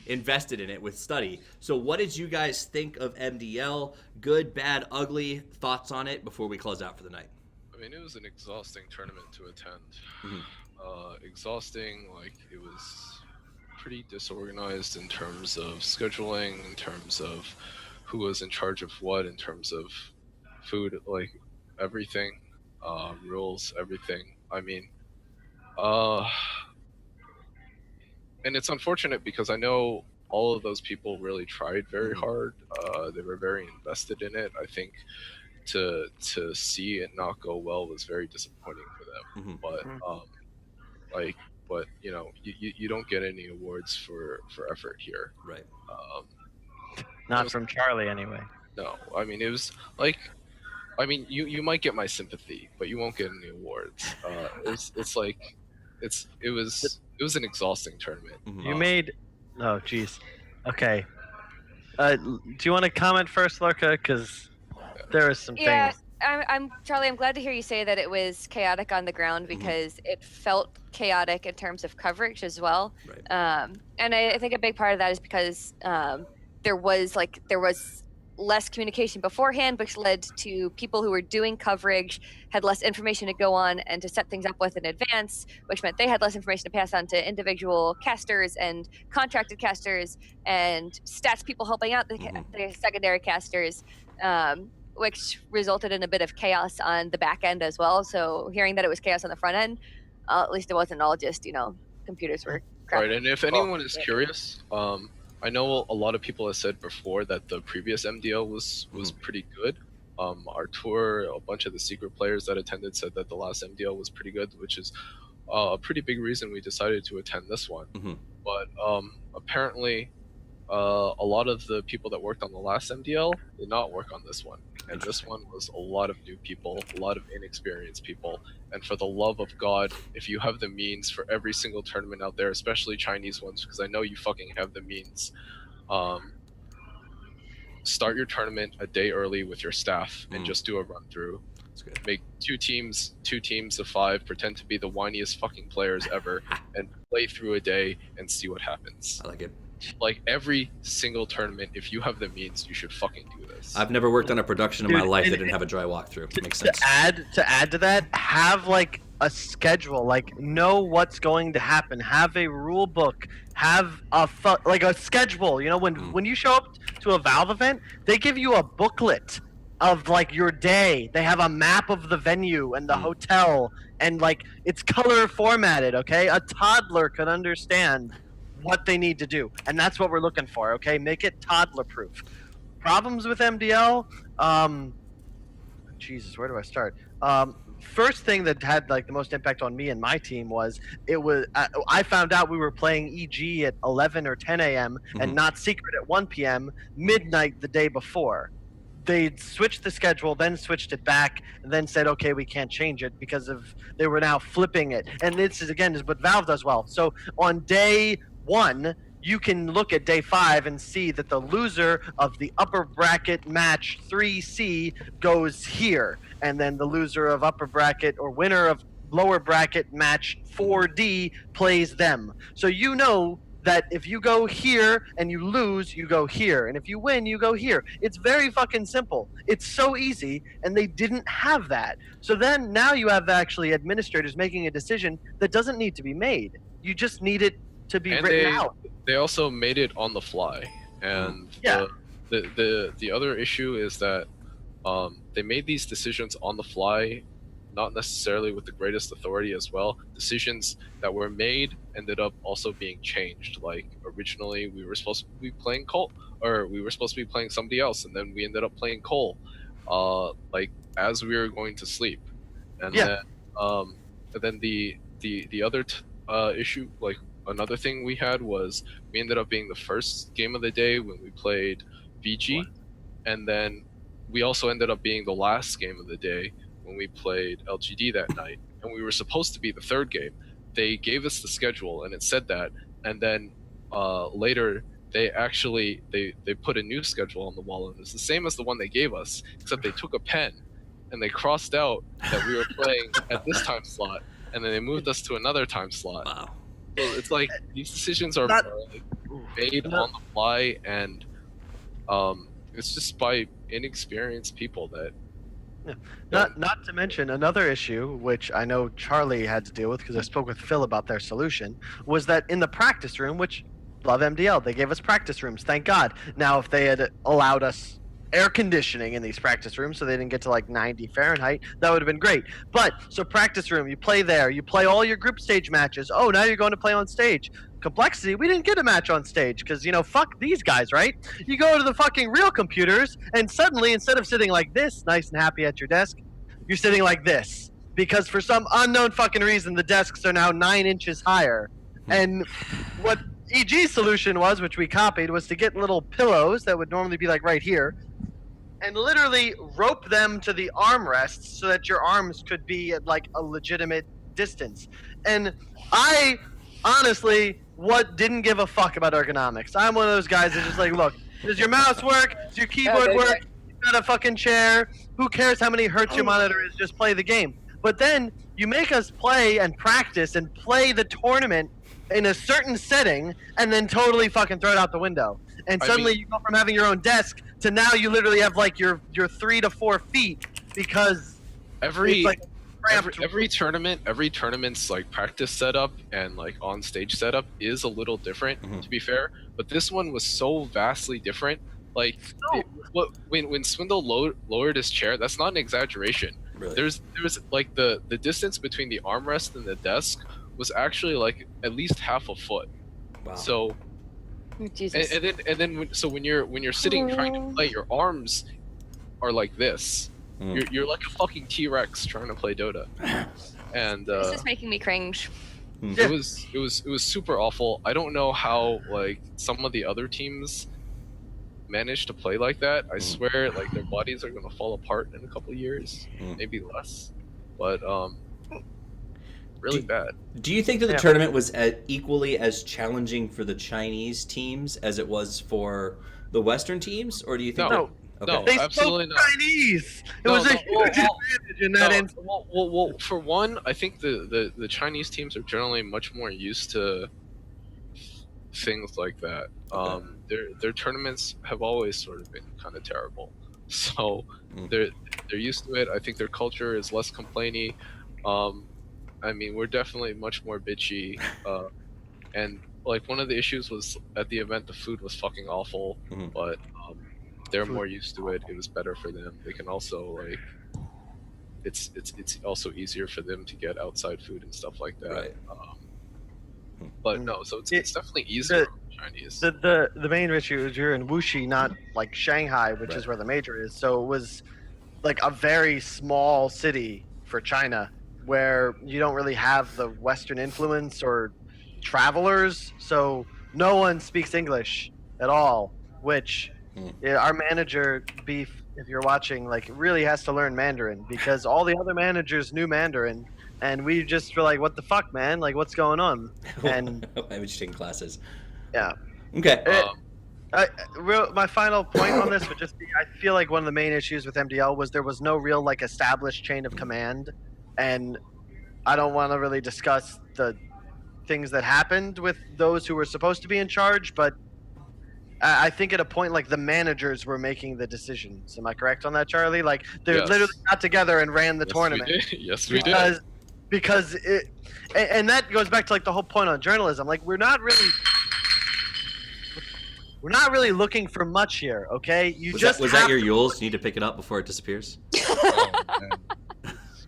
invested in it with study. So what did you guys think of MDL? Good, bad, ugly? Thoughts on it before we close out for the night? I mean, it was an exhausting tournament to attend. Mm-hmm. Exhausting, like, it was pretty disorganized in terms of scheduling, in terms of who was in charge of what, in terms of food, like, everything, rules, everything. I mean, and it's unfortunate because I know all of those people really tried very hard. They were very invested in it. I think to see it not go well was very disappointing for them. But you know, you don't get any awards for effort here. Right. Not from Charlie, anyway. No, I mean, it was like, I mean, you might get my sympathy, but you won't get any awards. It was an exhausting tournament. You made, oh geez, okay. Do you want to comment first, Lurka? Because there are some things. I'm Charlie. I'm glad to hear you say that it was chaotic on the ground because it felt chaotic in terms of coverage as well. Right. And I think a big part of that is because there was less communication beforehand, which led to people who were doing coverage had less information to go on and to set things up with in advance, which meant they had less information to pass on to individual casters and contracted casters and stats people helping out the secondary casters, which resulted in a bit of chaos on the back end as well. So hearing that it was chaos on the front end, at least it wasn't all just, computers were crap. Right, and if anyone is curious, I know a lot of people have said before that the previous MDL was pretty good. Our tour, a bunch of the secret players that attended said that the last MDL was pretty good, which is a pretty big reason we decided to attend this one. But apparently, a lot of the people that worked on the last MDL did not work on this one. And this one was a lot of new people, a lot of inexperienced people. And for the love of God, if you have the means for every single tournament out there, especially Chinese ones, because I know you fucking have the means, start your tournament a day early with your staff and just do a run through. Make two teams of 5, pretend to be the whiniest fucking players ever, and play through a day and see what happens. I like it. Like, every single tournament, if you have the means, you should fucking do this. I've never worked on a production in my life that didn't have a dry walkthrough. It makes sense. To add to that, have like a schedule, like know what's going to happen. Have a rule book. Have a schedule. You know, when you show up to a Valve event, they give you a booklet of like your day. They have a map of the venue and the hotel, and like it's color formatted. Okay, a toddler could understand what they need to do, and that's what we're looking for. Okay, make it toddler proof. Problems with MDL, Jesus, where do I start? First thing that had like the most impact on me and my team was I found out we were playing EG at 11 or 10 a.m. and not secret at 1 p.m. midnight the day before. They switched the schedule, then switched it back, and then said, okay, we can't change it because they were now flipping it. And this is what Valve does well. So on day 1, you can look at day 5 and see that the loser of the upper bracket match 3C goes here, and then the loser of upper bracket or winner of lower bracket match 4D plays them. So you know that if you go here and you lose, you go here, and if you win, you go here. It's very fucking simple. It's so easy, and they didn't have that. So then now you have actually administrators making a decision that doesn't need to be made. You just need it to be written out. They also made it on the fly, and the other issue is that they made these decisions on the fly, not necessarily with the greatest authority as well. Decisions that were made ended up also being changed. Like, originally we were supposed to be playing Cole, or we were supposed to be playing somebody else, and then we ended up playing Cole, like as we were going to sleep. And then the other issue, like another thing we had, was we ended up being the first game of the day when we played VG, and then we also ended up being the last game of the day when we played LGD that night, and we were supposed to be the third game. They gave us the schedule, and it said that, and then later they actually they put a new schedule on the wall, and it's the same as the one they gave us, except they took a pen and they crossed out that we were playing at this time slot, and then they moved us to another time slot. Wow. So it's like these decisions are made on the fly, and it's just by inexperienced people that. Not to mention another issue, which I know Charlie had to deal with because I spoke with Phil about their solution, was that in the practice room, which love MDL, they gave us practice rooms, thank God. Now, if they had allowed us air conditioning in these practice rooms so they didn't get to like 90 Fahrenheit, that would have been great. But, so practice room, you play there, you play all your group stage matches. Oh, now you're going to play on stage. Complexity, we didn't get a match on stage because, you know, fuck these guys, right? You go to the fucking real computers and suddenly, instead of sitting like this, nice and happy at your desk, you're sitting like this. Because for some unknown fucking reason, the desks are now 9 inches higher. And what EG's solution was, which we copied, was to get little pillows that would normally be like right here, and literally rope them to the armrests so that your arms could be at like a legitimate distance. And I honestly didn't give a fuck about ergonomics. I'm one of those guys that's just like, look, does your mouse work? Does your keyboard work? You got a fucking chair. Who cares how many hertz your monitor is? Just play the game. But then you make us play and practice and play the tournament in a certain setting and then totally fucking throw it out the window. And suddenly you go from having your own desk to now you literally have like your 3 to 4 feet because every like tournament's like practice setup and like on stage setup is a little different, to be fair, but this one was so vastly different. Like when Swindle lowered his chair, that's not an exaggeration. Really? There's like the distance between the armrest and the desk was actually like at least half a foot. Wow. So Jesus. and then when you're sitting trying to play, your arms are like this. You're like a fucking T-Rex trying to play Dota, and This is making me cringe. it was super awful. I don't know how like some of the other teams managed to play like that. I swear, like their bodies are gonna fall apart in a couple of years, maybe less, but really bad. Do you think that the tournament was equally as challenging for the Chinese teams as it was for the Western teams, or do you think? No. Okay. No, they absolutely spoke not. Chinese. It was a huge advantage in that instance. Well, for one, I think the Chinese teams are generally much more used to things like that. Their tournaments have always sort of been kind of terrible, so they're used to it. I think their culture is less complainy. I mean, we're definitely much more bitchy, and like one of the issues was at the event the food was fucking awful, but they're more used to it. It was better for them. They can also like it's also easier for them to get outside food and stuff like that. Right. But no, so it's definitely easier for the Chinese. The main issue is you're in Wuxi, not like Shanghai, which is where the major is. So it was like a very small city for China where you don't really have the Western influence or travelers. So no one speaks English at all, which our manager, Beef, if you're watching, like really has to learn Mandarin because all the other managers knew Mandarin. And we just were like, what the fuck, man? Like, what's going on? And I was taking classes. yeah. Okay. My final point on this would just be, I feel like one of the main issues with MDL was there was no real like established chain of command. And I don't want to really discuss the things that happened with those who were supposed to be in charge, but I think at a point like the managers were making the decisions. Am I correct on that, Charlie? Like they literally got together and ran the tournament. Yes, we did. Because it, and that goes back to like the whole point on journalism. Like we're not really looking for much here, okay? Was that your Yules? You need to pick it up before it disappears.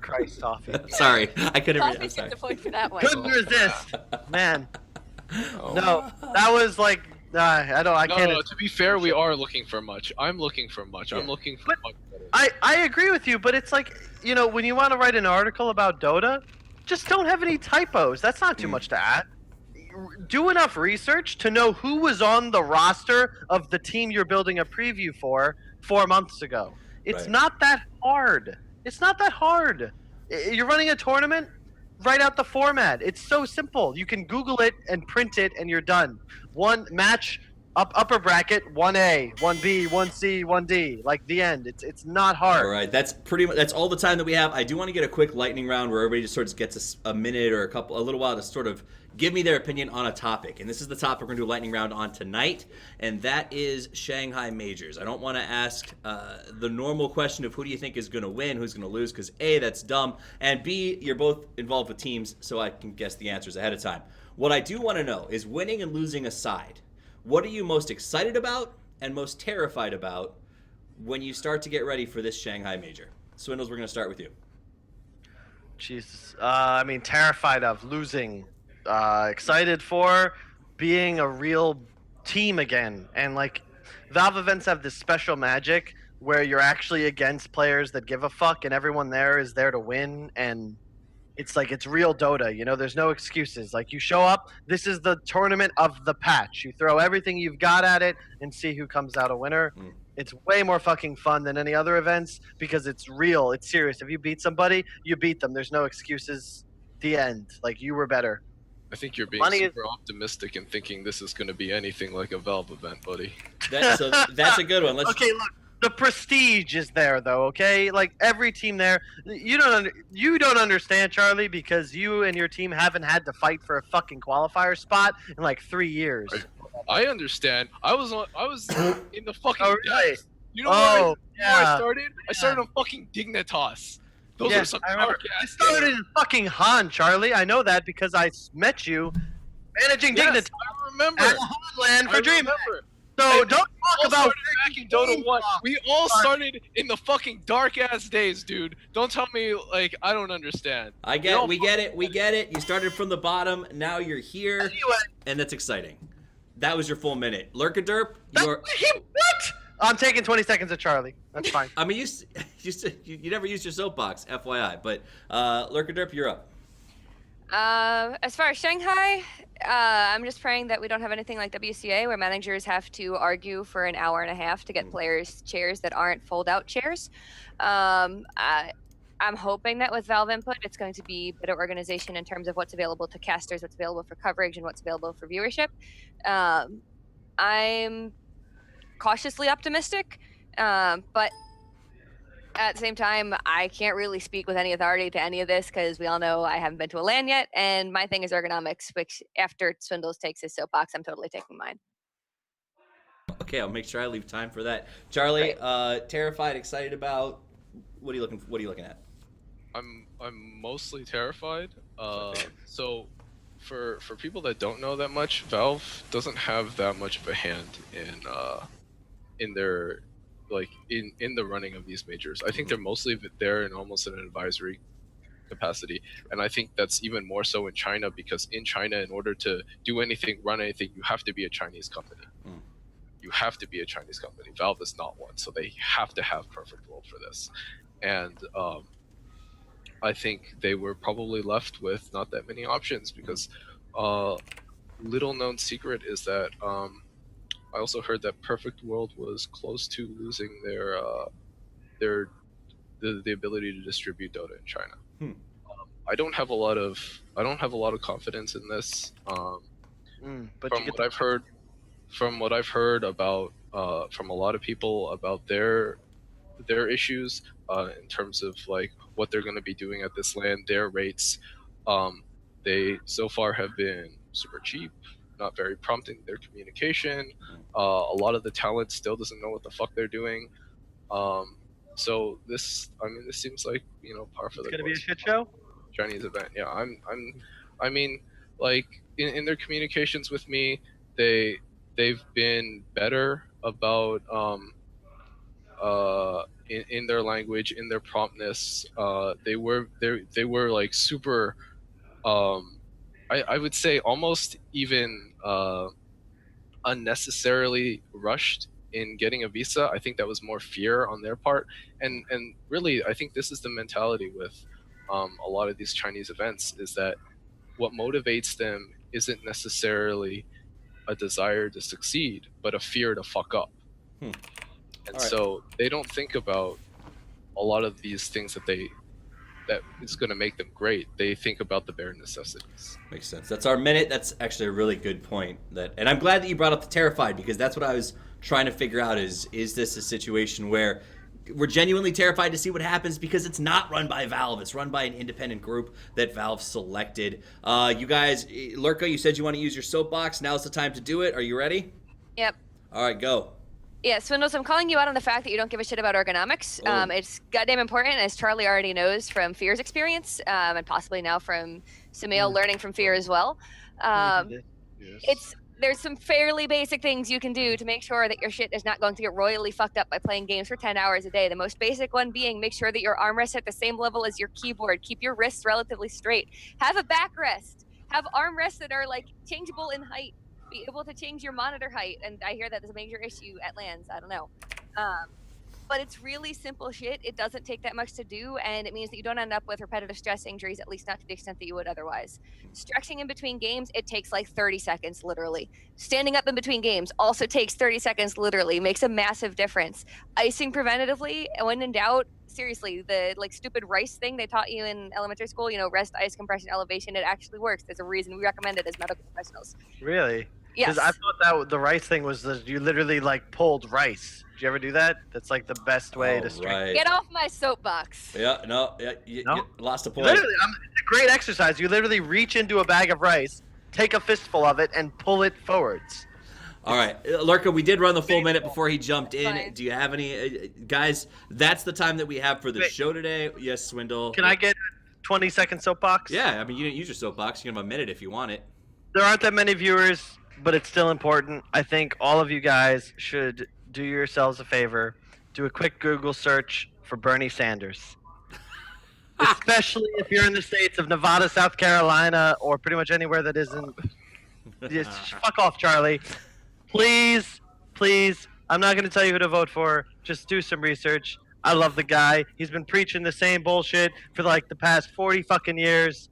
Christ, Toffee. Sorry, I couldn't. Toffee took the point for that one. Couldn't resist, man. No, that was like I can't. No, to be fair, we are looking for much. I'm looking for much. I'm looking for much better. I agree with you, but it's like, you know, when you want to write an article about Dota, just don't have any typos. That's not too much to add. Do enough research to know who was on the roster of the team you're building a preview for 4 months ago. It's Right. not that hard. It's not that hard. You're running a tournament. Write out the format. It's so simple. You can Google it and print it, and you're done. One match, upper bracket, 1A, 1B, 1C, 1D. Like the end. It's not hard. All right, that's pretty much that's all the time that we have. I do want to get a quick lightning round where everybody just sort of gets a minute or a little while to sort of give me their opinion on a topic. And this is the topic we're going to do a lightning round on tonight, and that is Shanghai Majors. I don't want to ask the normal question of who do you think is going to win, who's going to lose, because A, that's dumb, and B, you're both involved with teams, so I can guess the answers ahead of time. What I do want to know is, winning and losing aside, what are you most excited about and most terrified about when you start to get ready for this Shanghai Major? Swindles, we're going to start with you. Jesus. I mean, terrified of losing. Excited for being a real team again. And like, Valve events have this special magic where you're actually against players that give a fuck, and everyone there is there to win. And it's like, it's real Dota, you know, there's no excuses. Like, you show up, this is the tournament of the patch. You throw everything you've got at it and see who comes out a winner. It's way more fucking fun than any other events because it's real, it's serious. If you beat somebody, you beat them. There's no excuses. The end. Like, you were better. I think you're being super optimistic and thinking this is going to be anything like a Valve event, buddy. That's a good one. Okay, look. The prestige is there, though. Okay, like every team there, you don't understand, Charlie, because you and your team haven't had to fight for a fucking qualifier spot in like 3 years. I understand. I was in the fucking. Oh, really? depths. You know where I started? Yeah. I started on fucking Dignitas. Those are some dark I ass. started in fucking Han, Charlie. I know that because I met you managing Dignitas I remember. at Homeland for DreamHack. So don't talk about back in Dota 1. We all started in the fucking dark ass days, dude. Don't tell me like I don't understand. We get it. You started from the bottom, now you're here, Anyway, and that's exciting. That was your full minute. Lurkaderp, what? I'm taking 20 seconds of Charlie. That's fine. I mean, you never used your soapbox, FYI, but Lurkaderp, you're up. As far as Shanghai, I'm just praying that we don't have anything like WCA where managers have to argue for an hour and a half to get players chairs that aren't fold-out chairs. I'm hoping that with Valve input, it's going to be better organization in terms of what's available to casters, what's available for coverage, and what's available for viewership. I'm cautiously optimistic, but at the same time, I can't really speak with any authority to any of this because we all know I haven't been to a LAN yet, and my thing is ergonomics, which after Swindles takes his soapbox, I'm totally taking mine. Okay, I'll make sure I leave time for that. Charlie, terrified, excited about. What are you looking at? I'm mostly terrified. So for people that don't know that much, Valve doesn't have that much of a hand in their in the running of these majors. I think they're mostly there in almost an advisory capacity, and I think that's even more so in China because in China, in order to do anything, run anything, you have to be a Chinese company. You have to be a Chinese company. Valve is not one, so they have to have perfect world for this. And I think they were probably left with not that many options because little known secret is that I also heard that Perfect World was close to losing the ability to distribute Dota in China. I don't have a lot of confidence in this. But from what I've heard about from a lot of people about their issues in terms of like what they're going to be doing at this LAN, their rates, they so far have been super cheap, not very prompt in their communication. A lot of the talent still doesn't know what the fuck they're doing. So this seems like, you know, par for the course. It's gonna be a shit show. Chinese event, yeah. I mean, like in their communications with me, they've been better about in their language, in their promptness. They were like super. I would say almost even unnecessarily rushed in getting a visa. I think that was more fear on their part, and really I think this is the mentality with a lot of these Chinese events, is that what motivates them isn't necessarily a desire to succeed, but a fear to fuck up. And so they don't think about a lot of these things that is going to make them great, they think about the bare necessities. Makes sense. That's our minute. That's actually a really good point. And I'm glad that you brought up the Terrified, because that's what I was trying to figure out is this a situation where we're genuinely terrified to see what happens, because it's not run by Valve. It's run by an independent group that Valve selected. You guys, Lurka, you said you want to use your soapbox. Now's the time to do it. Are you ready? Yep. All right, go. Yeah, Swindles, I'm calling you out on the fact that you don't give a shit about ergonomics. It's goddamn important, as Charlie already knows from Fear's experience, and possibly now from Sumail learning from Fear as well. There's some fairly basic things you can do to make sure that your shit is not going to get royally fucked up by playing games for 10 hours a day. The most basic one being make sure that your armrests are at the same level as your keyboard. Keep your wrists relatively straight. Have a backrest. Have armrests that are like changeable in height. Be able to change your monitor height, and I hear that is a major issue at LANs. I don't know, but it's really simple shit. It doesn't take that much to do, and it means that you don't end up with repetitive stress injuries, at least not to the extent that you would otherwise. Stretching in between games, it takes like 30 seconds, literally. Standing up in between games also takes 30 seconds, literally. Makes a massive difference. Icing preventatively, when in doubt, seriously, the like stupid rice thing they taught you in elementary school, rest, ice, compression, elevation, it actually works. There's a reason we recommend it as medical professionals. Really? Yes. Because I thought that the rice thing was that you literally like pulled rice. Did you ever do that? That's like the best way to stretch. Right. Get off my soapbox. Yeah, no, you lost a point. Literally, it's a great exercise. You literally reach into a bag of rice, take a fistful of it, and pull it forwards. All right, Lurka, we did run the full minute before he jumped in. Fine. Do you have any, guys? That's the time that we have for the show today. Yes, Swindle. Can I get a 20-second soapbox? Yeah, I mean, you didn't use your soapbox. You can have a minute if you want it. There aren't that many viewers, but it's still important. I think all of you guys should do yourselves a favor. Do a quick Google search for Bernie Sanders. Especially if you're in the states of Nevada, South Carolina, or pretty much anywhere that isn't. Just fuck off, Charlie. Please, please. I'm not going to tell you who to vote for. Just do some research. I love the guy. He's been preaching the same bullshit for like the past 40 fucking years.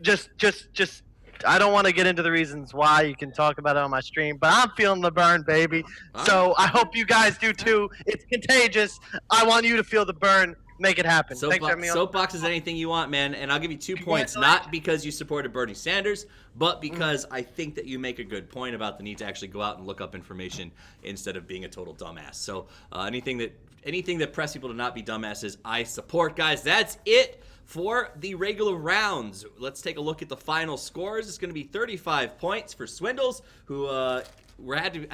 Just. I don't want to get into the reasons why. You can talk about it on my stream, but I'm feeling the burn, baby. So I hope you guys do too. It's contagious. I want you to feel the burn. Make it happen. Soapbox is anything you want, man. And I'll give you 2 points, not because you supported Bernie Sanders, but because I think that you make a good point about the need to actually go out and look up information instead of being a total dumbass. So anything that press people to not be dumbasses, I support, guys. That's it for the regular rounds. Let's take a look at the final scores. It's going to be 35 points for Swindles, who I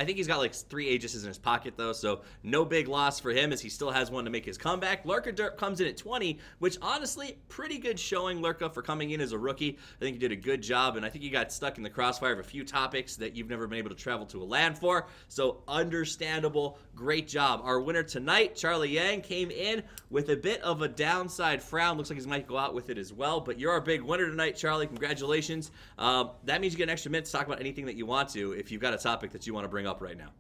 think he's got like 3 Aegises in his pocket though, so no big loss for him as he still has one to make his comeback. Lurkaderp comes in at 20, which honestly, pretty good showing, Lurka, for coming in as a rookie. I think you did a good job, and I think you got stuck in the crossfire of a few topics that you've never been able to travel to a LAN for, so understandable. Great job. Our winner tonight, Charlie Yang, came in with a bit of a downside frown. Looks like he might go out with it as well, but you're our big winner tonight, Charlie. Congratulations. That means you get an extra minute to talk about anything that you want to if you've got a topic that you want to bring up right now.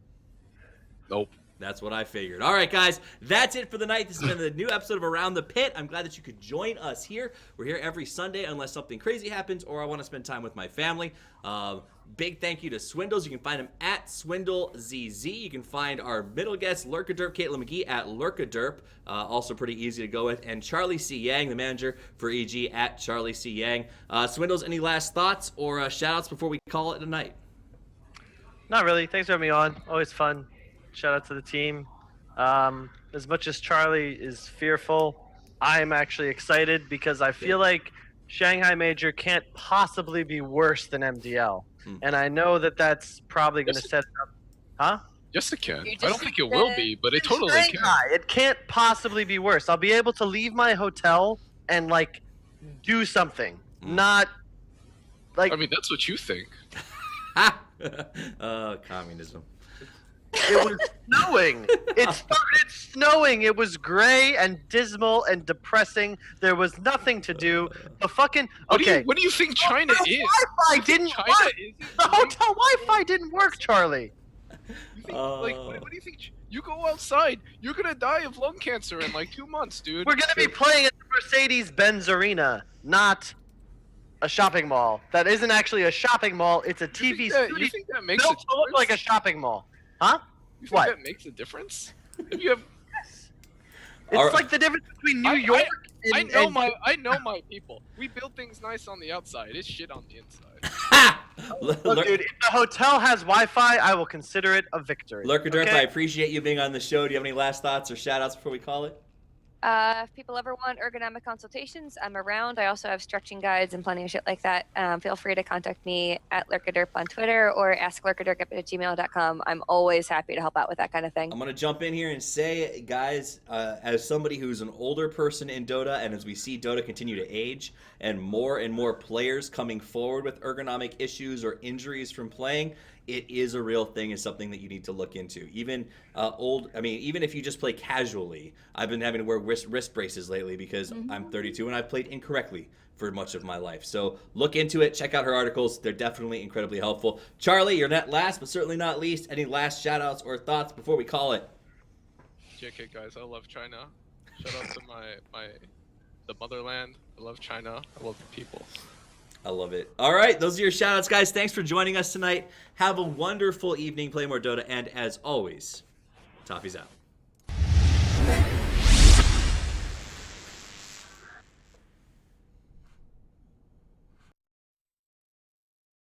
Nope. That's what I figured. All right, guys, that's it for the night. This has been the new episode of Around the Pit. I'm glad that you could join us here. We're here every Sunday unless something crazy happens or I want to spend time with my family. Big thank you to Swindles. You can find him at SwindleZZ. You can find our middle guest, Lurkaderp, Caitlin McGee, at Lurkaderp. Also pretty easy to go with. And Charlie C. Yang, the manager for EG, at Charlie C. Yang. Swindles, any last thoughts or shout-outs before we call it a night? Not really. Thanks for having me on. Always fun. Shout out to the team. As much as Charlie is fearful, I'm actually excited because I feel like Shanghai Major can't possibly be worse than MDL. And I know that that's probably going to set it up. Huh? Yes, it can. I don't think it will be, but it totally Shanghai, can. it can't possibly be worse. I'll be able to leave my hotel and, like, do something. Not, like... I mean, that's what you think. Communism. It was snowing. It started snowing. It was gray and dismal and depressing. There was nothing to do. The fucking okay. What do you think China is? Wi-Fi didn't work. The hotel Wi-Fi didn't work, Charlie. You think, what do you think? You go outside, you're gonna die of lung cancer in like 2 months, dude. We're gonna be playing at the Mercedes-Benz Arena, not a shopping mall. That isn't actually a shopping mall. It's a TV studio. You think that makes it look like a shopping mall? Huh? You think that makes a difference? If you have It's like the difference between New York I and, know and my people. We build things nice on the outside. It's shit on the inside. Ha! Look, dude, if the hotel has Wi-Fi, I will consider it a victory. Lurkaderp, okay? I appreciate you being on the show. Do you have any last thoughts or shout-outs before we call it? If people ever want ergonomic consultations, I'm around. I also have stretching guides and plenty of shit like that. Feel free to contact me at Lurkaderp on Twitter or asklurkaderp@gmail.com. I'm always happy to help out with that kind of thing. I'm going to jump in here and say, guys, as somebody who's an older person in Dota, and as we see Dota continue to age, and more players coming forward with ergonomic issues or injuries from playing, it is a real thing. It's something that you need to look into. Even even if you just play casually, I've been having to wear wrist braces lately because I'm 32 and I've played incorrectly for much of my life. So look into it. Check out her articles. They're definitely incredibly helpful. Charlie, you're not last, but certainly not least. Any last shout-outs or thoughts before we call it? JK guys, I love China. Shout out to the motherland. I love China. I love the people. I love it. All right, those are your shout-outs, guys. Thanks for joining us tonight. Have a wonderful evening. Play more Dota, and as always, Toffee's out.